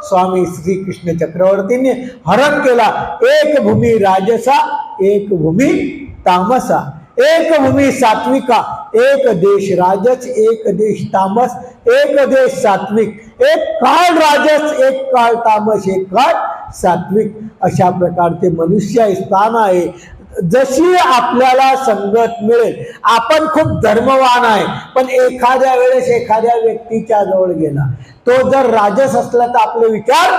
स्वामी श्रीकृष्ण चक्रवर्तींनी हरण केला. एक भूमी राजसा एक भूमी तामसा, एक भूमी सात्विका, एक देश राजस एक देश तामस, एक देश सात्विक, एक काळ राजस एक काळ तामस, एक काळ सात्विक. अशा प्रकारचे मनुष्य स्थान आहे. जशी आपल्याला संगत मिळेल. आपण खूप धर्मवान आहे पण एखाद्या वेळेस एखाद्या व्यक्तीच्या जवळ गेला, तो जर राजस असला तर आपले विचार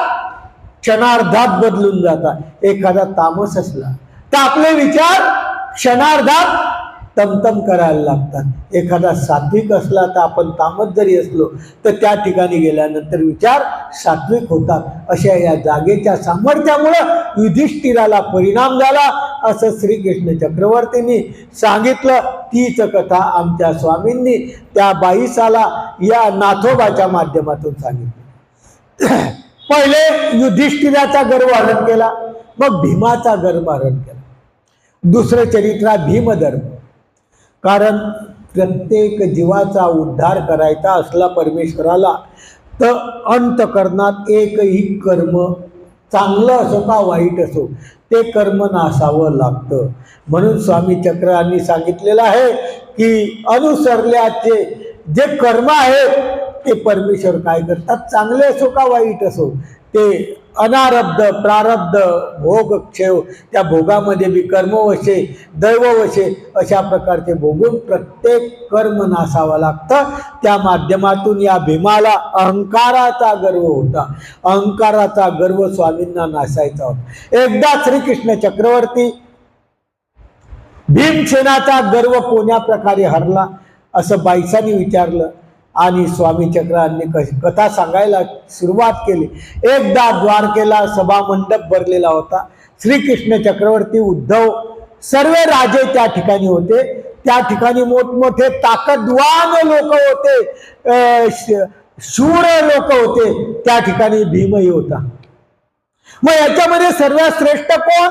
क्षणार्धात बदलून जातात. एखादा तामस असला तर आपले विचार क्षणार्धात तमतम करायला लागतात. एखादा सात्विक असला तर आपण तामस जरी असलो तर त्या ठिकाणी गेल्यानंतर विचार सात्विक होतात. अशा या जागेच्या सामर्थ्यामुळं युधिष्ठिराला परिणाम झाला असं श्रीकृष्ण चक्रवर्तींनी सांगितलं. तीच कथा आमच्या स्वामींनी त्या बाईसाला या नाथोबाच्या माध्यमातून सांगितली. पहिले युधिष्ठिराचा गर्व हरण केला, मग भीमाचा गर्व हरण केला. दुसरं चरित्र भीमधर्म. कारण प्रत्येक जीवाचा उद्धार करायचा असला परमेश्वराला तर अंतकरणात एकही कर्म चांगलं असो का वाईट असो ते कर्म नासावं लागतं. म्हणून स्वामी चक्रांनी सांगितलेलं आहे की अनुसरल्याचे जे कर्म आहेत ते परमेश्वर काय करतात, चांगले असो का वाईट असो ते अनारब्ध प्रारब्ध भोग क्षेव, त्या भोगामध्ये बी कर्मवशे दैववशे अशा प्रकारचे भोगून प्रत्येक कर्म नासावं लागतं. त्या माध्यमातून या भीमाला अहंकाराचा गर्व होता. अहंकाराचा गर्व स्वामींना नासायचा होता. एकदा श्रीकृष्ण चक्रवर्ती भीमसेनाचा गर्व कोण्या प्रकारे हरला असं बाईसांनी विचारलं आणि स्वामी चक्रांनी कथा सांगायला सुरुवात केली. एकदा द्वारकेला सभा मंडप भरलेला होता. श्रीकृष्ण चक्रवर्ती उद्धव सर्व राजे त्या ठिकाणी होते. त्या ठिकाणी मोठमोठे ताकदवान लोक होते, शूर लोक होते. त्या ठिकाणी भीमही होता. मग याच्यामध्ये सर्वात श्रेष्ठ कोण?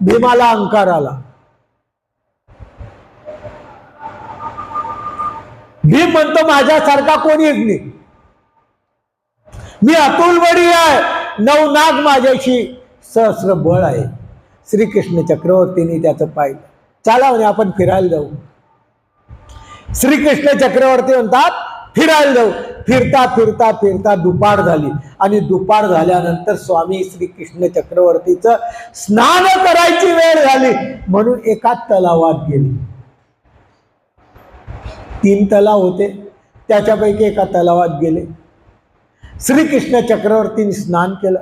भीमाला अहंकार आला. भीम म्हणतो माझ्यासारखा कोणीच नाही, मी अतुल बळी आहे, 9 नाग माझ्याशी सहस्र बळ आहे. श्रीकृष्ण चक्रवर्तींनी त्याचं पाहिलं. चला म्हणे आपण फिरायला जाऊ. श्रीकृष्ण चक्रवर्ती म्हणतात फिरायला जाऊ. फिरता फिरता फिरता दुपार झाली आणि दुपार झाल्यानंतर स्वामी श्रीकृष्ण चक्रवर्तीचं स्नान करायची वेळ झाली म्हणून एका तलावात गेली. 3 तलाव होते, त्याच्यापैकी एका तलावात गेले. श्रीकृष्ण चक्रवर्तींनी स्नान केलं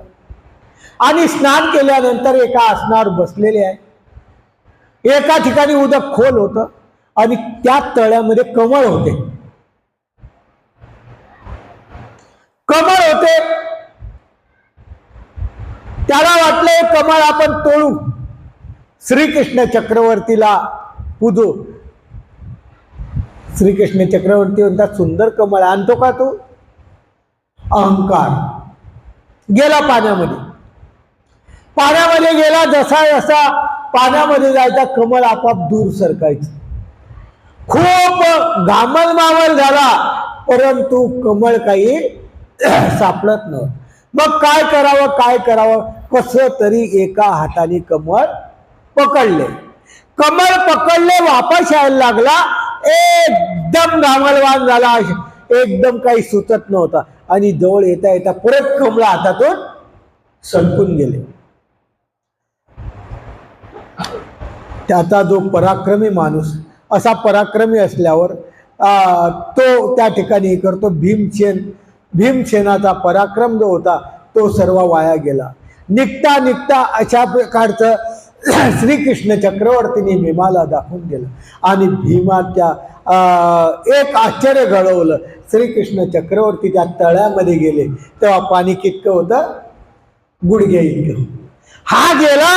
आणि स्नान केल्यानंतर एका आसनावर बसलेले आहे. एका ठिकाणी उदक खोल होतं आणि त्या तळ्यामध्ये कमळ होते. कमळ होते. त्याला वाटले कमळ आपण तोडू, श्रीकृष्ण चक्रवर्तीला पूजू. श्रीकृष्ण चक्रवर्ती म्हणतात सुंदर कमळ आणतो का तू? अहंकार गेला पाण्यामध्ये. पाण्यामध्ये गेला. जसा जसा पाण्यामध्ये जायचा कमळ आपोआप दूर सरकायचं. खूप घामल मावल झाला परंतु कमळ काही सापडत नव्हतं. मग काय करावं काय करावं, कसं तरी एका हाताने कमळ पकडले. कमळ पकडले, वापस यायला लागला. एकदम घामलवान झाला, एकदम काही सुचत नव्हता आणि जवळ येता येता परत कमळ हातातून सटकून गेले. त्याचा जो पराक्रमी माणूस, असा पराक्रमी असल्यावर तो त्या ठिकाणी करतो. भीमसेनाचा पराक्रम जो होता तो सर्व वाया गेला. निघता निघता अशा प्रकारचं श्रीकृष्ण चक्रवर्तींनी भीमाला दाखवून दिलं आणि भीमाच्या एक आश्चर्य घडवलं. श्रीकृष्ण चक्रवर्ती त्या तळ्यामध्ये गेले तेव्हा पाणी कितकं होतं? गुडघ्या इतकं. हा गेला,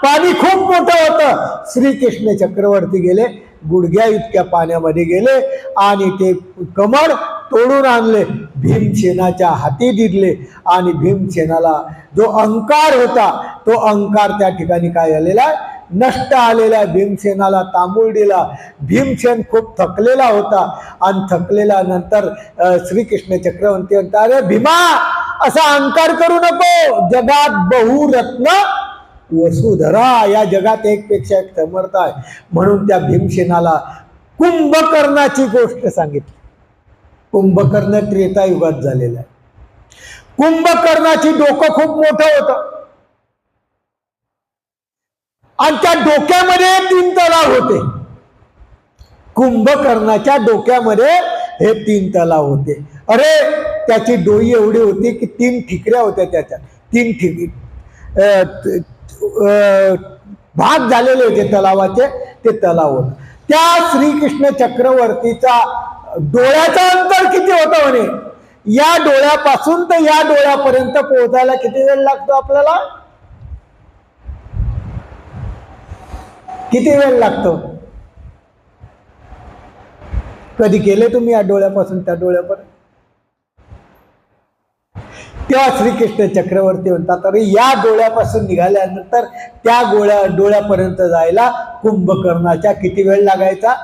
पाणी खूप मोठं होतं. श्रीकृष्ण चक्रवर्ती गेले, गुडघ्या इतक्या पाण्यामध्ये गेले आणि ते कमळ तोडून आणले, भीमसेनाच्या हाती दिले आणि भीमसेनाला जो अहंकार होता तो अहंकार त्या ठिकाणी काय झालेला नष्ट आलेल्या भीमसेनाला तांबूळ दिला. भीमसेन खूप थकलेला होता आणि थकलेला नंतर श्रीकृष्ण चक्रवर्ती म्हणतात, अरे भीमा, असा अहंकार करू नको, जगात बहुरत्न वसुधरा, या जगात एक पेक्षा एक समर्थ आहे. म्हणून त्या भीमसेनाला कुंभकर्णाची गोष्ट सांगितली. कुंभकर्ण त्रेतायुगात झालेला आहे. कुंभकर्णाची डोकं खूप मोठं होतं आणि त्या डोक्यामध्ये 3 तलाव होते. कुंभकर्णाच्या डोक्यामध्ये हे 3 तलाव होते. अरे त्याची डोई एवढी होती की 3 ठिकऱ्या होत्या, त्याच्या 3 भाग झालेले होते तलावाचे. ते तलाव होते. त्या श्रीकृष्ण चक्रवर्तीचा डोळ्याचा अंतर किती होतं म्हणे, या डोळ्यापासून तर या डोळ्यापर्यंत पोहोचायला किती वेळ लागतो आपल्याला? किती वेळ लागतो? कधी केले तुम्ही या डोळ्यापासून त्या डोळ्यापर्यंत? तेव्हा श्रीकृष्ण चक्रवर्ती म्हणतात, अरे या डोळ्यापासून निघाल्यानंतर त्या डोळ्यापर्यंत जायला कुंभकर्णाच्या किती वेळ लागायचा?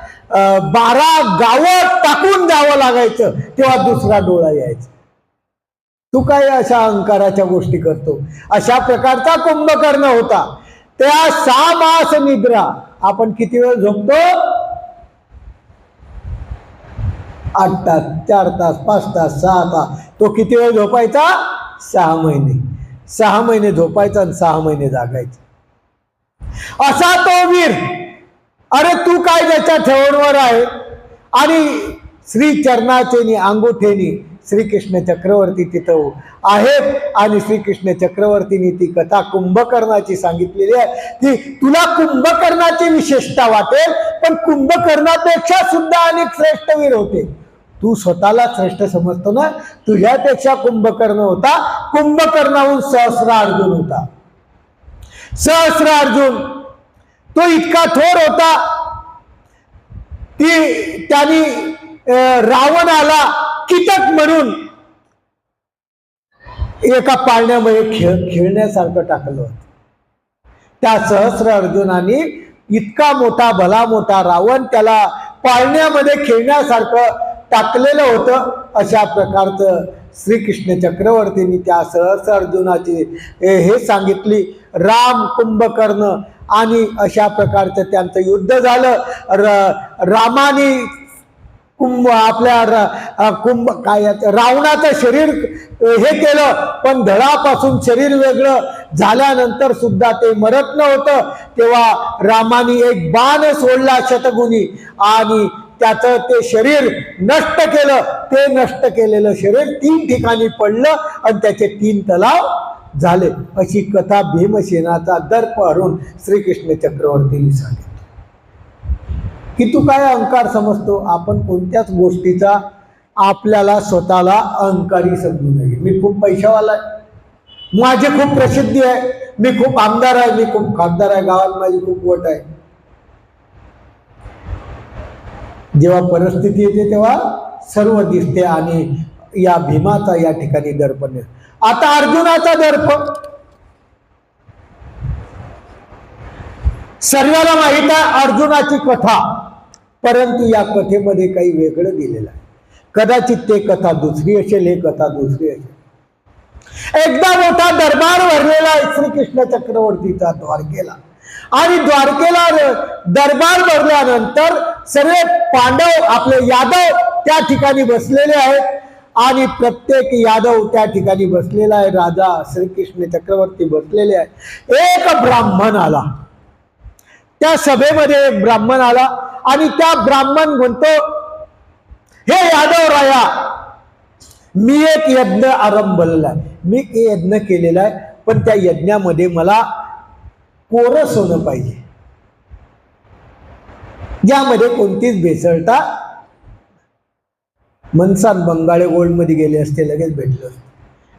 12 गावं टाकून जावं लागायचं, तेव्हा दुसरा डोळा यायचा. तू काय अशा अहंकाराच्या गोष्टी करतो? अशा प्रकारचा कुंभकर्ण होता. त्या 6 मास निद्रा आपण किती वेळ झोपतो? 8 तास, 4 तास, 5 तास, 6 तास. तो किती वेळ झोपायचा? 6 महिने. 6 महिने झोपायचा आणि 6 महिने जागायचा. असा तो वीर. अरे तू काय त्याच्या ठेवणवर आहे? आणि श्री चरणाचेनी अंगुठेनी श्रीकृष्ण चक्रवर्ती तिथं आहेत आणि श्रीकृष्ण चक्रवर्तीने ती कथा कुंभकर्णाची सांगितलेली आहे की तुला कुंभकर्णाची विशेषता वाटेल, पण कुंभकर्णापेक्षा सुद्धा अनेक श्रेष्ठ वीर होते. तू स्वतःला श्रेष्ठ समजतो ना, तुझ्यापेक्षा कुंभकर्ण होता. कुंभकर्णाहून सहस्रार्जुन होता. सहस्रार्जुन तो इतका थोर होता की त्यांनी रावणाला कीटक म्हणून एका पाळण्यामध्ये खेळण्यासारखं टाकलं होतं. त्या सहस्र अर्जुनाने इतका मोठा भला मोठा रावण त्याला पाळण्यामध्ये खेळण्यासारखं टाकलेलं होतं. अशा प्रकारचं श्रीकृष्ण चक्रवर्तींनी त्या सहस्र अर्जुनाची हे सांगितली. राम कुंभकर्ण आणि अशा प्रकारचं त्यांचं युद्ध झालं. रामाने रावणाचं शरीर हे केलं, पण धडापासून शरीर वेगळं झाल्यानंतर सुद्धा ते मरत नव्हतं. तेव्हा रामाने एक बाण सोडला शतगुणी आणि त्याचं ते शरीर नष्ट केलं. ते नष्ट केलेलं शरीर 3 ठिकाणी पडलं आणि त्याचे 3 तलाव झाले. अशी कथा भीमसेनाचा दर्प हरून श्रीकृष्ण चक्रवर्तींनी सांगितली. की तू काय अहंकार समजतो? आपण कोणत्याच गोष्टीचा आपल्याला स्वतःला अहंकारी समजू नये. मी खूप पैशावाला आहे, माझी खूप प्रसिद्धी आहे, मी खूप आमदार आहे, मी खूप खासदार आहे, गावात माझी खूप वोट आहे. जेव्हा परिस्थिती येते तेव्हा सर्व दिसते आणि या भीमाचा या ठिकाणी दर्प नाही. आता अर्जुनाचा दर्प सर्वांना माहित आहे. अर्जुनाची कथा, परंतु या कथेमध्ये काही वेगळं दिलेलं आहे. कदाचित ते कथा दुसरी असेल, हे कथा दुसरी असेल. एकदा मोठा दरबार भरलेला आहे श्रीकृष्ण चक्रवर्तीचा द्वारकेला, आणि द्वारकेला दरबार भरल्यानंतर सर्व पांडव आपले यादव त्या ठिकाणी बसलेले आहेत आणि प्रत्येक यादव त्या ठिकाणी बसलेला आहे. राजा श्रीकृष्ण चक्रवर्ती बसलेले आहे. एक ब्राह्मण आला, त्या सभेमध्ये एक ब्राह्मण आला आणि त्या ब्राह्मण म्हणतो, हे यादव राया, मी एक यज्ञ आरंभलेला आहे, मी एक यज्ञ केलेला आहे, पण त्या यज्ञामध्ये मला कोरस होणं पाहिजे, ज्यामध्ये कोणतीच भेसळता. मनसान बंगाळे गोल्ड मध्ये गेले असते, लगेच भेटलं असते.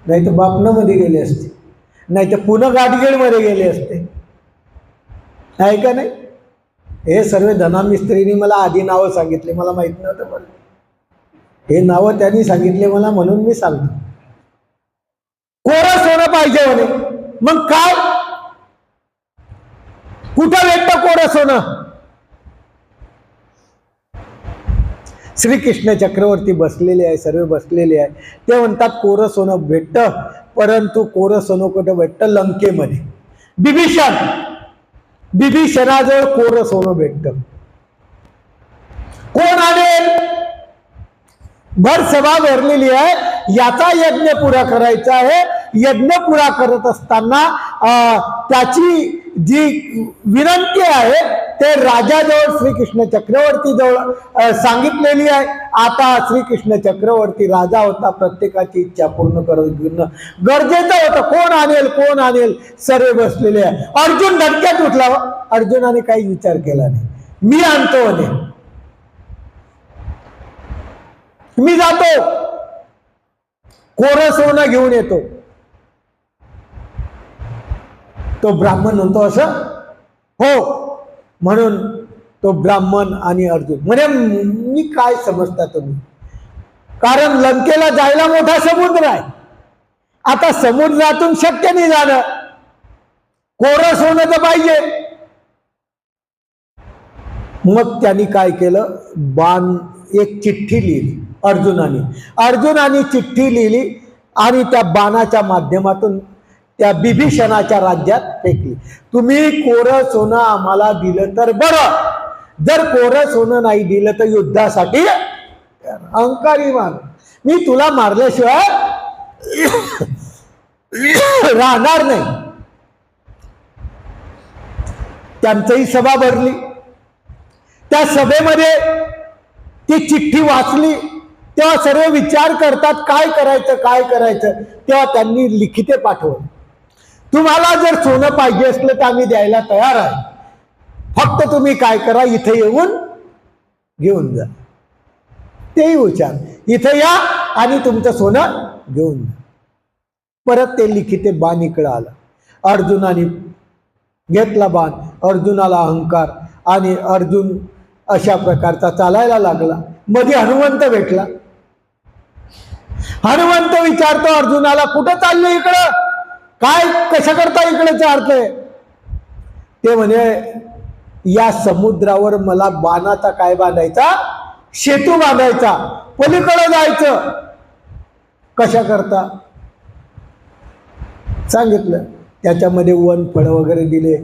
नाही तर बापना मध्ये गेले असते, नाही तर पुन्हा गाडगेळ मध्ये गेले असते. आहे का नाही? हे सर्व धनामिस्त्रींनी मला आधी नावं सांगितले, मला माहित नव्हतं. पण हे नावं त्यांनी सांगितले मला, म्हणून मी सांगतो. कोरस होणं पाहिजे म्हणे. मग काय? कुठं भेटतं कोरं सोनं? श्रीकृष्ण चक्रवर्ती बसलेले आहे, सर्व बसलेले आहे. ते म्हणतात कोरं सोनं भेटतं, परंतु कोरं सोनं कुठं भेटतं? लंकेमध्ये. बिभीषणाजवळ कोरं सोनं भेटतं. कोण आणेल? भर सभा भरलेली आहे, याचा यज्ञ पुरा करायचा आहे. यज्ञ पुरा करत असताना त्याची जी विनंती आहे ते राजाजवळ श्रीकृष्ण चक्रवर्ती जवळ सांगितलेली आहे. आता श्रीकृष्ण चक्रवर्ती राजा होता, प्रत्येकाची इच्छा पूर्ण करणं गरजेचं होतं. कोण आणेल, कोण आणेल? सर्व बसलेले आहे. अर्जुन धक्क्यात उठला. अर्जुनाने काही विचार केला नाही. मी आणतो म्हणे, मी जातो, कोरं सोनं घेऊन येतो. तो ब्राह्मण म्हणतो असं? हो. म्हणून तो ब्राह्मण आणि अर्जुन म्हणे, मी काय समजता तुम्ही? कारण लंकेला जायला मोठा समुद्र आहे. आता समुद्रातून शक्य नाही जाणं, कोरं सोनं तर पाहिजे. मग त्यांनी काय केलं? एक चिठ्ठी लिहिली अर्जुनाने चिठ्ठी लिहिली आणि त्या बाणाच्या माध्यमातून त्या बिभीषणाच्या राज्यात फेकली. तुम्ही कोरं सोनं आम्हाला दिलं तर बरं, जर कोरं सोनं नाही दिलं तर युद्धासाठी अहंकारी मार, मी तुला मारल्याशिवाय राहणार नाही. त्यांचंही सभा भरली. त्या सभेमध्ये ती चिठ्ठी वाचली तेव्हा सर्व विचार करतात काय करायचं. तेव्हा त्यांनी लिखिते पाठवलं, तुम्हाला जर सोनं पाहिजे असलं तर आम्ही द्यायला तयार आहे, फक्त तुम्ही काय करा, इथे येऊन घेऊन जा. तेही विचार, इथे या आणि तुमचं सोनं घेऊन जा. परत ते लिखिते बाण इकडं आलं. अर्जुनाने घेतला बाण. अर्जुनाला अहंकार आणि अर्जुन अशा प्रकारचा चालायला लागला. मध्ये हनुमंत भेटला. हनुमंत विचारतो अर्जुनाला, कुठं चालले इकडं? काय कशा करता इकडे चालतंय? ते म्हणे, या समुद्रावर मला बाणाचा काय बांधायचा? सेतू बांधायचा, पलीकडे जायचं. कशा करता? सांगितलं. त्याच्यामध्ये वन फळ वगैरे दिले.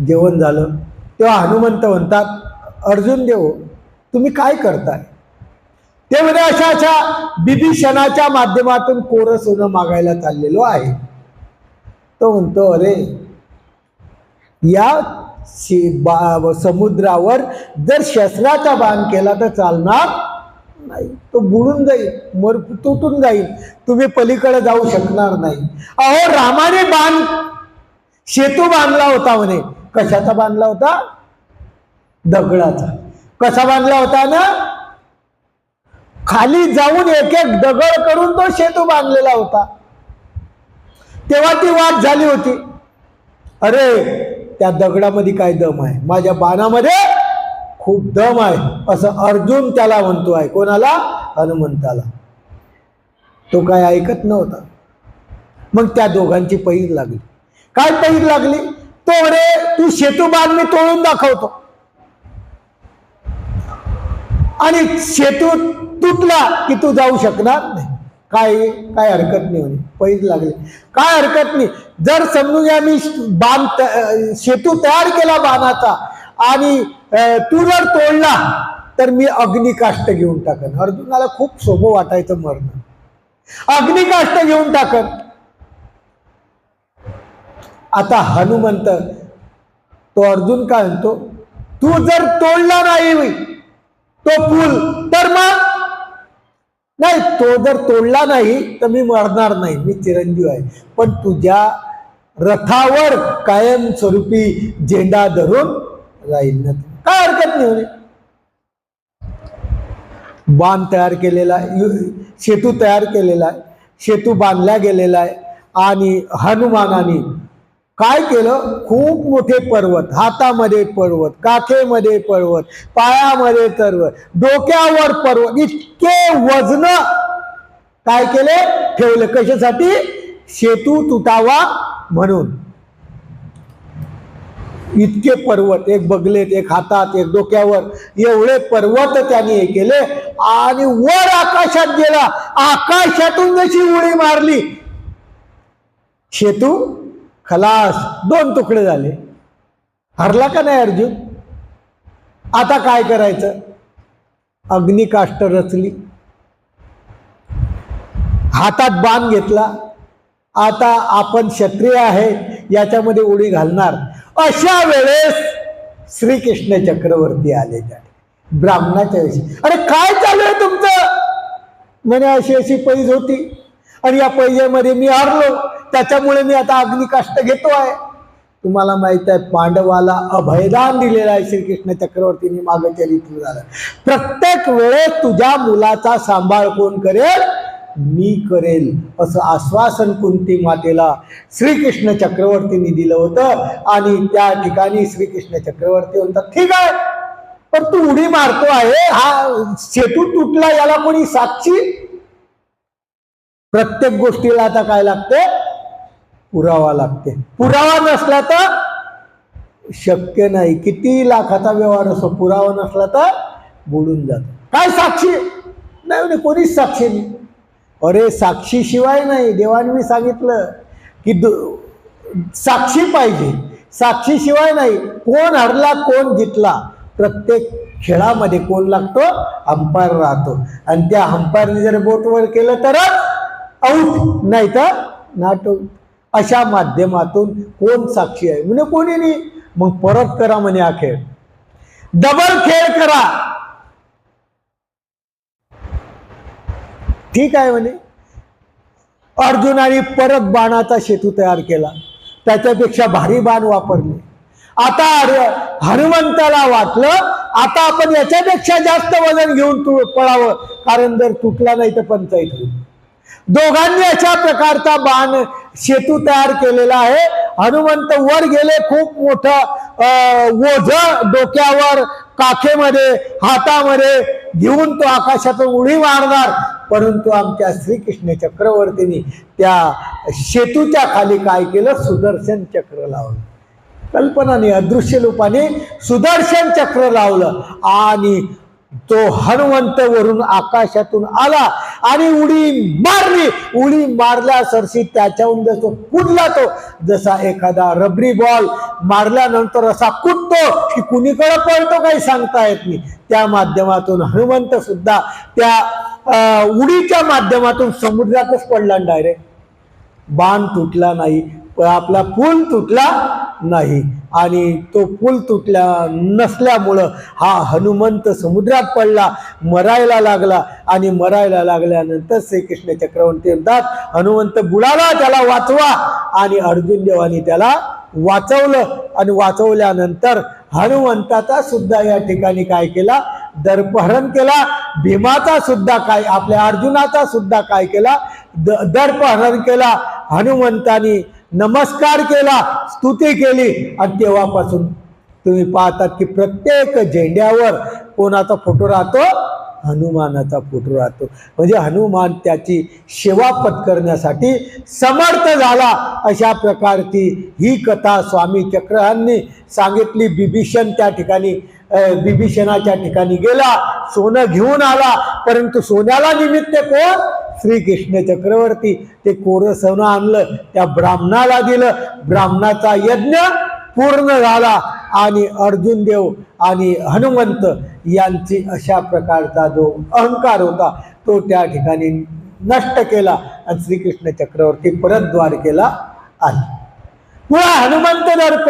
जेवण झालं तेव्हा हनुमंत म्हणतात, अर्जुन देव तुम्ही काय करताय? ते म्हणे, अशा बिभीषणाच्या माध्यमातून कोरं सोनं मागायला चाललेलो आहे. तो म्हणतो, अरे या समुद्रावर जर शस्त्राचा बाण केला तर चालणार नाही, तो बुडून जाईल, तुटून जाईल, तुम्ही पलीकडे जाऊ शकणार नाही. अहो रामाने सेतू बांधला होता म्हणे. कशाचा बांधला होता? दगडाचा. कसा बांधला होता ना? खाली जाऊन एक एक दगड करून तो सेतू बांधलेला होता. तेव्हा ती वाट झाली होती. अरे त्या दगडामध्ये काय दम आहे, माझ्या बाणामध्ये खूप दम आहे, असं अर्जुन त्याला म्हणतो आहे. कोणाला? हनुमंताला. तो काय ऐकत नव्हता. मग त्या दोघांची पैज लागली. काय पैज लागली? तो म्हणे, तू सेतू बांध, मी तोडून दाखवतो. आणि सेतू तुटला की तू जाऊ शकणार नाही. काय हरकत नाही म्हणे. पैज लागले. काय हरकत नाही, जर समजून घ्या मी सेतू तयार केला बाणाचा आणि तू जर तोडला तर मी अग्निकाष्ट घेऊन टाकन. अर्जुनाला खूप सोपं वाटायचं मरण. अग्निकाष्ट घेऊन टाकन. आता हनुमंत तो अर्जुन काय म्हणतो, तू जर तोडला नाही तो पूल तर मग नाही, तो जर तोडला नाही तर मी मरणार नाही, मी चिरंजीव आहे, पण तुझ्या रथावर कायमस्वरूपी झेंडा धरून राहील ना. काय हरकत नाही म्हणे. बाण तयार केलेला आहे, सेतू तयार केलेला आहे, सेतू बांधला गेलेला आहे. आणि हनुमानाने काय केलं, खूप मोठे पर्वत, हातामध्ये पर्वत, काखेमध्ये पर्वत, पायामध्ये पर्वत, डोक्यावर पर्वत, इतके वजन काय केले, ठेवले. कशासाठी? सेतू तुटावा म्हणून. इतके पर्वत, एक बगलेत, एक हातात, एक डोक्यावर, एवढे पर्वत त्यांनी हे केले आणि वर आकाशात गेला. आकाशातून जशी उडी मारली, शेतू खलास, 2 तुकडे झाले. हरला का नाही अर्जुन? आता काय करायचं? अग्निकाष्ठ रचली, हातात बाण घेतला. आता आपण क्षत्रिय आहे, याच्यामध्ये उडी घालणार. अशा वेळेस श्रीकृष्ण चक्रवर्ती आले त्या ब्राह्मणाच्या वेळी. अरे काय चालू आहे तुमचं? म्हणे अशी अशी पैज होती आणि या पैजेमध्ये मी हरलो, त्याच्यामुळे मी आता अग्निकाष्ठ घेतो आहे. तुम्हाला माहित आहे, पांडवाला अभयदान दिलेलं आहे श्रीकृष्ण चक्रवर्तींनी. मागे चरित्र झालं, प्रत्येक वेळेस तुझ्या मुलाचा सांभाळ कोण करेल? मी करेल, असं आश्वासन कुंती मातेला श्रीकृष्ण चक्रवर्तींनी दिलं होतं. आणि त्या ठिकाणी श्रीकृष्ण चक्रवर्ती म्हणतात, ठीक आहे, पण तू उडी मारतो आहे, हा सेतू तुटला, याला कोणी साक्षी? प्रत्येक गोष्टीला आता काय लागते? पुरावा लागते. पुरावा नसला तर शक्य नाही. किती लाखाचा व्यवहार असो, पुरावा नसला तर बुडून जातो. काय साक्षी? नाही, कोणीच साक्षी नाही. अरे साक्षीशिवाय नाही. देवाने मी सांगितलं की साक्षी पाहिजे, साक्षीशिवाय नाही. कोण हरला, कोण जिंकला, प्रत्येक खेळामध्ये कोण लागतो? अंपायर राहतो. आणि त्या अंपायरने जर बोटवर केलं तरच आऊट, नाही तर नॉट आऊट. अशा माध्यमातून कोण साक्षी आहे? म्हणजे कोणी नाही. मग परत करा म्हणे हा खेळ, डबल खेळ करा. ठीक आहे म्हणे. अर्जुनाने परत बाणाचा सेतू तयार केला, त्याच्यापेक्षा भारी बाण वापरले. आता हनुमंताला वाटलं आता आपण याच्यापेक्षा जास्त वजन घेऊन पळावं, कारण जर तुटला नाही तर पंचायत होईल. दोघांनी अशा प्रकारचा बाण सेतू तयार केलेला आहे. हनुमंत वर गेले, खूप मोठं ओझ डोक्यावर, काखेमध्ये, हातामध्ये घेऊन तो आकाशातून उडी मारणार. परंतु आमच्या श्रीकृष्ण चक्रवर्तींनी त्या सेतूच्या खाली काय केलं? सुदर्शन चक्र लावलं. कल्पना नाही, अदृश्य रूपाने सुदर्शन चक्र लावलं आणि तो हनुमंत वरून आकाशातून आला आणि उडी मारली. उडी मारल्या सरशी त्याच्याहून जसं कुदला तो, जसा एखादा रबरी बॉल मारल्यानंतर असा कुदतो की कुणीकडे पळतो काही सांगता येत नाही. त्या माध्यमातून हनुमंत सुद्धा त्या उडीच्या माध्यमातून समुद्रातच पडला. डायरेक्ट बाण तुटला नाही, आपला पूल तुटला नाही. आणि तो पूल तुटला नसल्यामुळं हा हनुमंत समुद्रात पडला, मरायला लागला. आणि मरायला लागल्यानंतर श्रीकृष्ण चक्रवर्ती म्हणतात, हनुमंत बुडाला, त्याला वाचवा. आणि अर्जुन देवानी त्याला वाचवलं. आणि वाचवल्यानंतर हनुमंताचा सुद्धा या ठिकाणी काय केला? दर्पहरण केला. भीमाचा सुद्धा काय, आपल्या अर्जुनाचा सुद्धा काय केला? दर्पहरण केला. हनुमंतानी नमस्कार केला, स्तुती केली. आणि तेव्हापासून तुम्ही पाहतात की प्रत्येक झेंड्यावर कोणाचा फोटो राहतो? हनुमानाचा फोटो राहतो. म्हणजे हनुमान त्याची सेवा पत्करण्यासाठी समर्थ झाला. अशा प्रकारची ही कथा स्वामी चक्रहांनी सांगितली. बिभीषण त्या ठिकाणी, बिभीषणाच्या ठिकाणी गेला, सोनं घेऊन आला. परंतु सोन्याला निमित्त कोण? श्रीकृष्ण चक्रवर्ती. ते कोरं सोनं आणलं, त्या ब्राह्मणाला दिलं. ब्राह्मणाचा यज्ञ पूर्ण झाला आणि अर्जुन देव आणि हनुमंत यांची अशा प्रकारचा जो अहंकार होता तो त्या ठिकाणी नष्ट केला आणि श्रीकृष्ण चक्रवर्ती परत द्वारकेला आले. पुन्हा हनुमंत दर्प.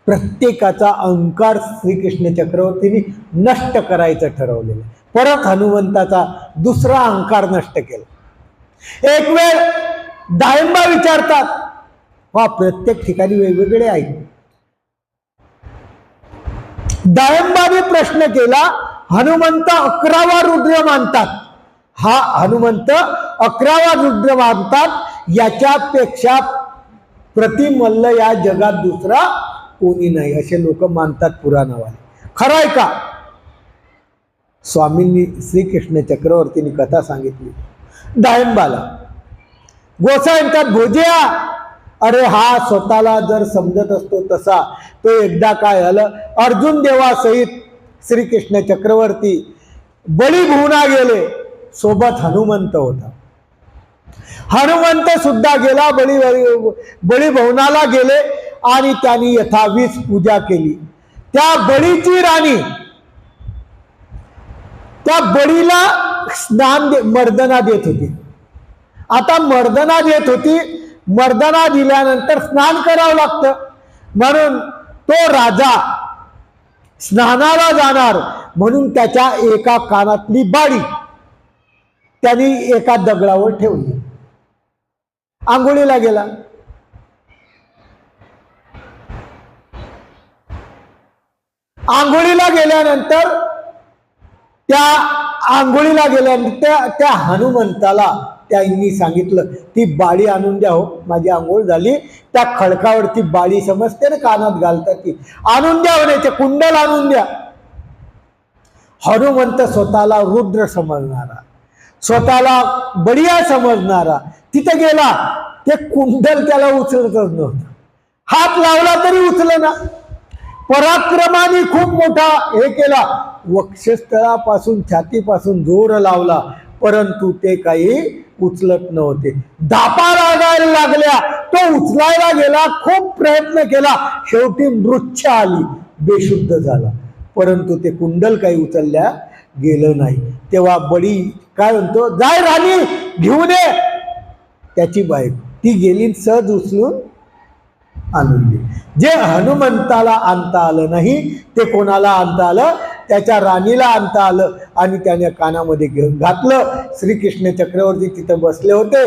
प्रत्येकाचा अहंकार श्रीकृष्ण चक्रवर्तींनी नष्ट करायचं ठरवलेलं. परत हनुमंताचा दुसरा अहंकार नष्ट केला. एक वेळ डाळिंबा विचारतात, वा प्रत्येक ठिकाणी वेगवेगळे आहेत. डाळिंबाने प्रश्न केला, हनुमंत 11वा रुद्र मानतात. हा हनुमंत 11वा रुद्र मानतात, याच्यापेक्षा प्रतिमल्ल या जगात दुसरा कोणी नाही, असे लोक मानतात पुराणावाले. खरं आहे का? स्वामींनी श्रीकृष्ण चक्रवर्तींनी कथा सांगितली डाळिंबाला. गोसाई म्हणतात, भोज्या अरे हा स्वतःला जर समजत असतो तसा, तो एकदा काय झालं, अर्जुन देवासहित श्रीकृष्ण चक्रवर्ती बळीभुवना गेले, सोबत हनुमंत होता. हनुमंत सुद्धा गेला, बळीभवनाला गेले आणि त्यांनी यथावीस पूजा केली. त्या बळीची राणी त्या बळीला मर्दना देत होती. आता मर्दना देत होती, मर्दना दिल्यानंतर स्नान करावं लागतं, म्हणून तो राजा स्नानाला जाणार म्हणून त्याच्या एका कानातली बाळी त्यांनी एका दगडावर ठेवली. आंघोळीला गेला. आंघोळीला गेल्यानंतर त्या हनुमंताला त्यांनी सांगितलं, ती बाळी आणून द्या, हो माझी आंघोळ झाली. त्या खडकावरती बाळी समजते ना, कानात घालतात ती, आणून द्या म्हणायचे, कुंडल आणून द्या. हनुमंत स्वतःला रुद्र समजणारा, स्वतःला बढिया समजणारा तिथे गेला. ते कुंडल त्याला उचलतच नव्हतं. हात लावला तरी उचलना. पराक्रमाने खूप मोठा हे केला, वक्षस्थळापासून छातीपासून जोर लावला, परंतु ते काही उचलत नव्हते. धापा लागायला लागल्या, तो उचलायला गेला, खूप प्रयत्न केला, शेवटी मृच्छा आली, बेशुद्ध झाला, परंतु ते कुंडल काही उचलल्या गेलं नाही. तेव्हा बळी काय म्हणतो, जाय राणी घेऊन ये. त्याची बायको ती गेली, सहज उचलून आणून दे. जे हनुमंताला आणता आलं नाही ते कोणाला आणता आलं, त्याच्या राणीला आणता आलं आणि त्याने कानामध्ये घेऊन घातलं. श्रीकृष्ण चक्रवर्ती तिथे बसले होते.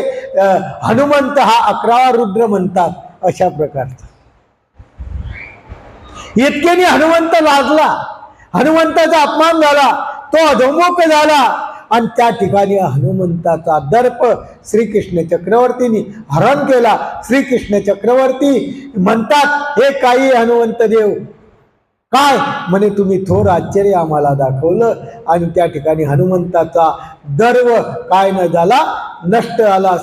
हनुमंत हा 11वा रुद्र म्हणतात, अशा प्रकारचा. इतकेने हनुमंत लाजला, हनुमंताचा अपमान झाला, तो अधोमुख झाला आणि त्या ठिकाणी हनुमंताचा दर्प श्रीकृष्ण चक्रवर्तींनी हरण केला. श्रीकृष्ण चक्रवर्ती म्हणतात, हे काही हनुमंत देव, काय म्हणे, तुम्ही थोर आश्चर्य आम्हाला दाखवलं. आणि त्या ठिकाणी हनुमंताचा गर्व काय न झाला, नष्ट आला.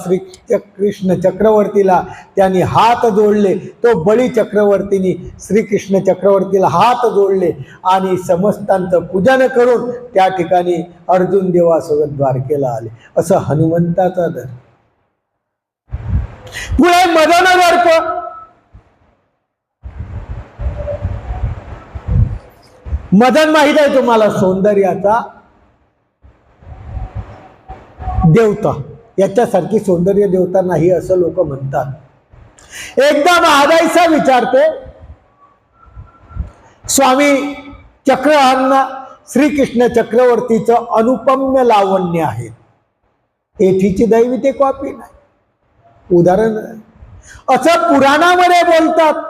कृष्ण चक्रवर्तीला त्यांनी हात जोडले. तो बळी चक्रवर्तीने श्रीकृष्ण चक्रवर्तीला हात जोडले आणि समस्तांचं पूजन करून त्या ठिकाणी अर्जुन देवासोबत द्वारकेला आले. असं हनुमंताचा दर. पुढे मदन दर्प. मदन माहित आहे तुम्हाला, सौंदर्याचा देवता. याच्यासारखी सौंदर्य देवता नाही असं लोक म्हणतात. एकदा महादाईसा विचारते, स्वामी चक्रहांना श्रीकृष्ण चक्रवर्तीचं अनुपम्य लावण्य आहे, एथीची दैवी ते कॉपी नाही. उदाहरण असं पुराणामध्ये बोलतात.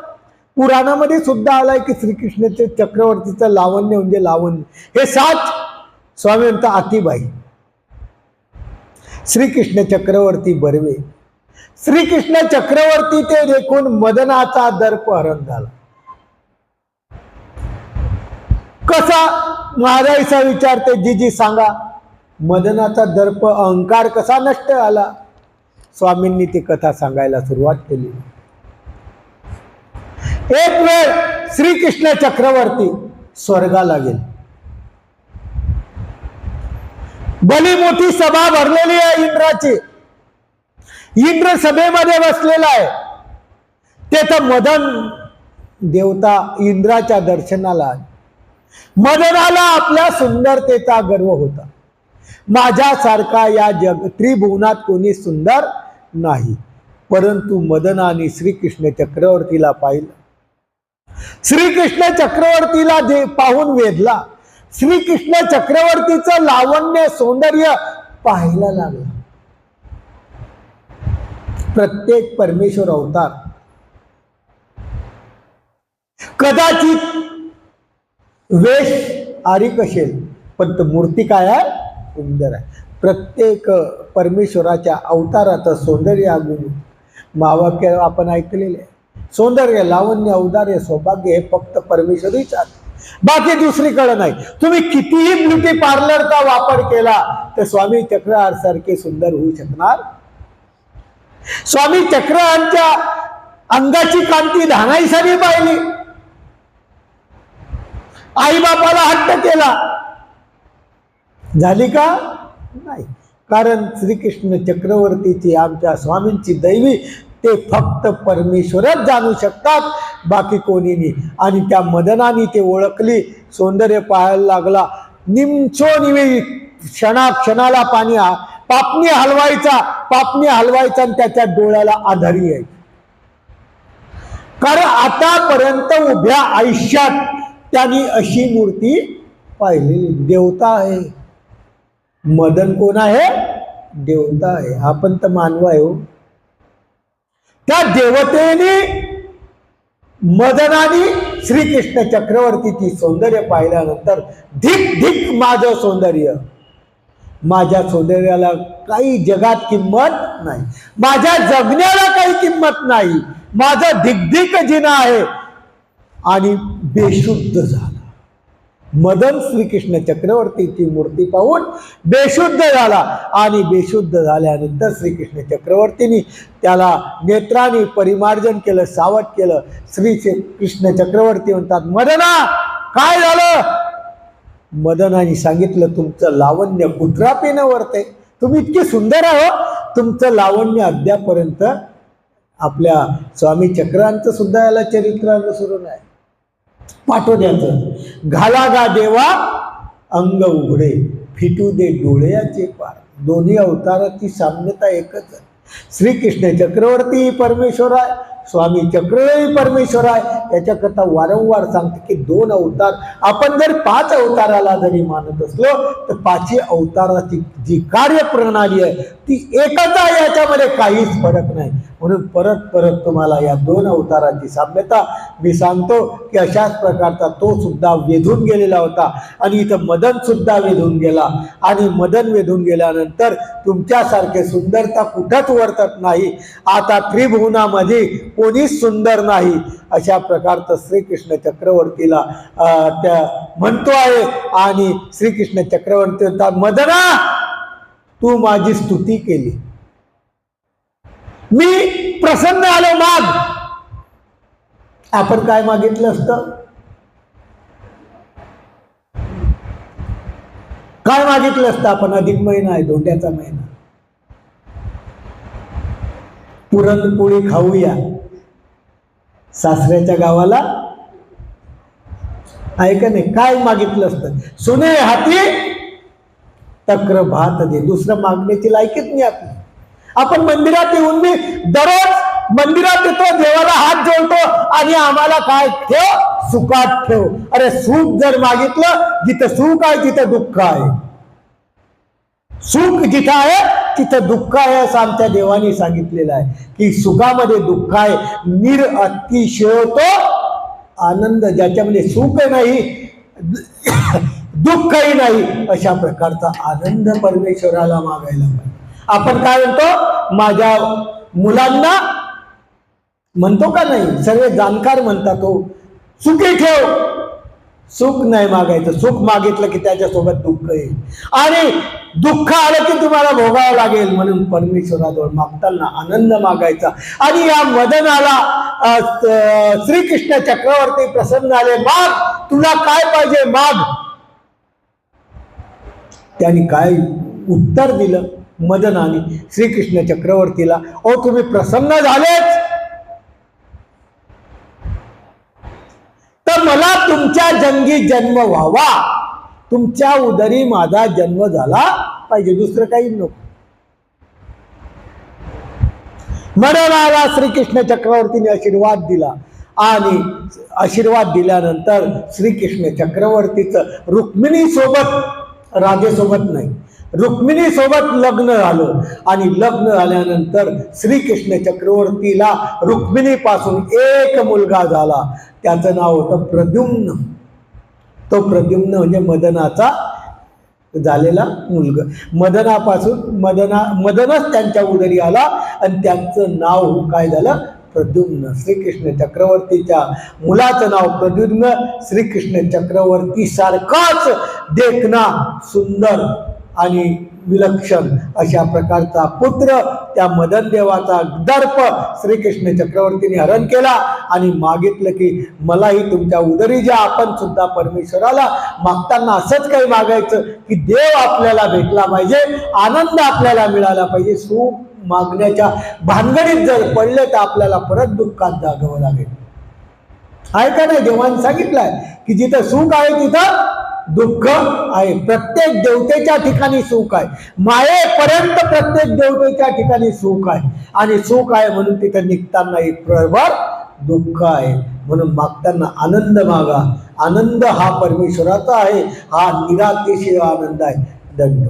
पुराणामध्ये सुद्धा आलाय की श्रीकृष्णाचे चक्रवर्तीचं लावण्य म्हणजे लावण्य. हे साच स्वामी म्हणता आतीबाई, श्रीकृष्ण चक्रवर्ती बर्वे. श्रीकृष्ण चक्रवर्ती ते देखून मदनाचा दर्प हरण झाला. कसा, महाराईसा विचारते, जीजी सांगा, मदनाचा दर्प अहंकार कसा नष्ट आला. स्वामींनी ती कथा सांगायला सुरुवात केली. एक वेळ श्रीकृष्ण चक्रवर्ती स्वर्गाला गेले. भली मोठी सभा भरलेली आहे इंद्राची. इंद्र सभेमध्ये बसलेला आहे. तेथे मदन देवता इंद्राच्या दर्शनाला आले. मदनाला आपल्या सुंदरतेचा गर्व होता. माझ्यासारखा या त्रिभुवनात कोणी सुंदर नाही. परंतु मदनाने श्रीकृष्ण चक्रवर्तीला पाहिलं. श्रीकृष्ण चक्रवर्तीला पाहून वेधला. श्रीकृष्ण चक्रवर्तीचं लावण्य सौंदर्य पाहायला लागला. प्रत्येक परमेश्वर अवतार कदाचित वेश आरिक असेल, पण मूर्ती काय आहे, सुंदर आहे. प्रत्येक परमेश्वराच्या अवताराचं सौंदर्य आगून महावाक्य आपण ऐकलेले आहे. सौंदर्य, लावण्य, औदार्य, सौभाग्य हे फक्त परमेश्वरीच आहे, बाकी दुसरीकडे नाही. तुम्ही कितीही ब्युटी पार्लरचा वापर केला तर स्वामी चक्रहार सारखे सुंदर होऊ शकणार. स्वामी चक्रहारांच्या अंगाची कांती धानाईसाने पाहिली, आई बापाला हट्ट केला, झाली का? नाही. कारण श्रीकृष्ण चक्रवर्तीची, आमच्या स्वामींची दैवी, ते फक्त परमेश्वरच जाणू शकतात, बाकी कोणी नाही. आणि त्या मदनाने ते ओळखली, सौंदर्य पाहायला लागला. निमचोनिमी क्षणाला पापणी हलवायचा आणि त्याच्या डोळ्याला आधारी आहे. कारण आतापर्यंत उभ्या आयुष्यात त्यांनी अशी मूर्ती पाहिलेली. देवता आहे. मदन कोण आहे? देवता आहे. आपण तर मानव आहे हो. त्या देवतेने मदनाने श्रीकृष्ण चक्रवर्तीची सौंदर्य पाहिल्यानंतर धिक धिक माझं सौंदर्य, माझ्या सौंदर्याला काही जगात किंमत नाही, माझ्या जगण्याला काही किंमत नाही, माझं धिक जिना आहे. आणि बेशुद्ध झाला. मदन श्रीकृष्ण चक्रवर्तीची मूर्ती पाहून बेशुद्ध झाला. आणि बेशुद्ध झाल्यानंतर श्रीकृष्ण चक्रवर्तींनी त्याला नेत्राने परिमार्जन केलं, सावध केलं. श्रीकृष्ण चक्रवर्ती म्हणतात, मदना काय झालं? मदनाने सांगितलं, तुमचं लावण्य कुत्रापीनं वरते, तुम्ही इतके सुंदर आहो, तुमचं लावण्य अद्यापर्यंत आपल्या स्वामी चक्रांचं सुद्धा याला चरित्रांचं सुरू नाही. पाठवण्याचं घाला गा देवा अंग उघडे, फिटू दे डोळ्याचे पार. दोन्ही अवताराची साम्यता एकच आहे. श्रीकृष्ण चक्रवर्ती परमेश्वर आहे, स्वामी चक्रही परमेश्वर आहे. याच्याकरता वारंवार सांगते की 2 अवतार, आपण जर 5 अवताराला जरी मानत असलो तर 5 अवताराची जी कार्यप्रणाली आहे ती एकच आहे, याच्यामध्ये काहीच फरक नाही. म्हणून परत परत तुम्हाला या 2 अवताराची साम्यता मी सांगतो की अशाच प्रकारचा तो सुद्धा वेधून गेलेला होता. आणि इथं मदन सुद्धा वेधून गेला. आणि मदन वेधून गेल्यानंतर तुमच्यासारखे सुंदरता कुठंच वर्तत नाही. आता त्रिभुवनामध्ये कोणीच सुंदर नाही. अशा प्रकारचं श्रीकृष्ण चक्रवर्तीला त्या म्हणतो आहे. आणि श्रीकृष्ण चक्रवर्ती म्हणतात, मदना तू माझी स्तुती केली, मी प्रसन्न आलो, माग. आपण काय मागितलं असतं? काय मागितलं असतं आपण? अधिक महिना आहे, धोंड्याचा महिना, पुरणपोळी खाऊया, सासऱ्याच्या गावाला आहे का नाही? काय मागितलं असतं? सुने हाती तक्र भात दे. दुसरं मागण्याची लायकीच नाही आपली. आपण मंदिरात येऊन मी दररोज मंदिरात येतो, देवाला हात जोडतो आणि आम्हाला काय ठेव? सुखात ठेव. अरे सुख जर मागितलं, जिथं सुख आहे तिथं दुःख आहे. सुख जिथं आहे तिथं दुःख आहे असं आमच्या देवानी सांगितलेलं आहे की सुखामध्ये दुःख आहे. निरअतिशयोतो आनंद, ज्याच्यामध्ये सुख नाही दुःखही नाही, अशा प्रकारचा आनंद परमेश्वराला मागायला पाहिजे. आपण काय म्हणतो? माझ्या मुलांना म्हणतो का नाही? सर्व जाणकार म्हणतात हो, सुखी ठेव. सुख नाही मागायचं. सुख मागितलं की त्याच्यासोबत दुःख येईल आणि दुःख आलं की तुम्हाला भोगावं लागेल. म्हणून परमेश्वराजवळ मागताना आनंद मागायचा. आणि या मदनाला श्रीकृष्ण चक्रवर्ती प्रसन्न झाले. माग, तुला काय पाहिजे माग. त्यांनी काय उत्तर दिलं मदनाने श्रीकृष्ण चक्रवर्तीला? ओ तुम्ही प्रसन्न झालेच तर मला तुमच्या जंगी जन्म व्हावा, तुमच्या उदरी माझा जन्म झाला पाहिजे, दुसरं काही नको. मदनाला श्रीकृष्ण चक्रवर्तीने आशीर्वाद दिला. आणि आशीर्वाद दिल्यानंतर श्रीकृष्ण चक्रवर्तीचं रुक्मिणी सोबत, राजेसोबत नाही, रुक्मिणी सोबत लग्न झालं. आणि लग्न झाल्यानंतर श्रीकृष्ण चक्रवर्तीला रुक्मिणीपासून एक मुलगा झाला. त्याचं नाव होतं प्रद्युम्न. तो प्रद्युम्न म्हणजे मदनाचा झालेला मुलगा. मदनच त्यांच्या उदरी आला आणि त्यांचं नाव काय झालं? प्रद्युम्न. श्रीकृष्ण चक्रवर्तीच्या मुलाचं नाव प्रद्युम्न. श्रीकृष्ण चक्रवर्ती सारखाच देखना, सुंदर आणि विलक्षण अशा प्रकारचा पुत्र त्या मदनदेवाचा दर्प श्रीकृष्ण चक्रवर्तीने हरण केला आणि मागितलं की मलाही तुमच्या उदरी ज्या, आपण सुद्धा परमेश्वराला मागताना असंच काही मागायचं की देव आपल्याला भेटला पाहिजे, आनंद आपल्याला मिळाला पाहिजे. सुख मागण्याच्या भानगडीत जर पडले तर आपल्याला परत दुःखात जागावं लागेल. आहे का नाही? देवाने सांगितलंय की जिथं सुख आहे तिथं दुःख आहे. प्रत्येक देवतेच्या ठिकाणी सुख आहे, मायेपर्यंत प्रत्येक देवतेच्या ठिकाणी सुख आहे. आणि सुख आहे म्हणून तिथं निघताना एक प्रभर दुःख आहे. म्हणून मागताना आनंद मागा. आनंद हा परमेश्वराचा आहे, हा निरातिशय आनंद आहे. दंड.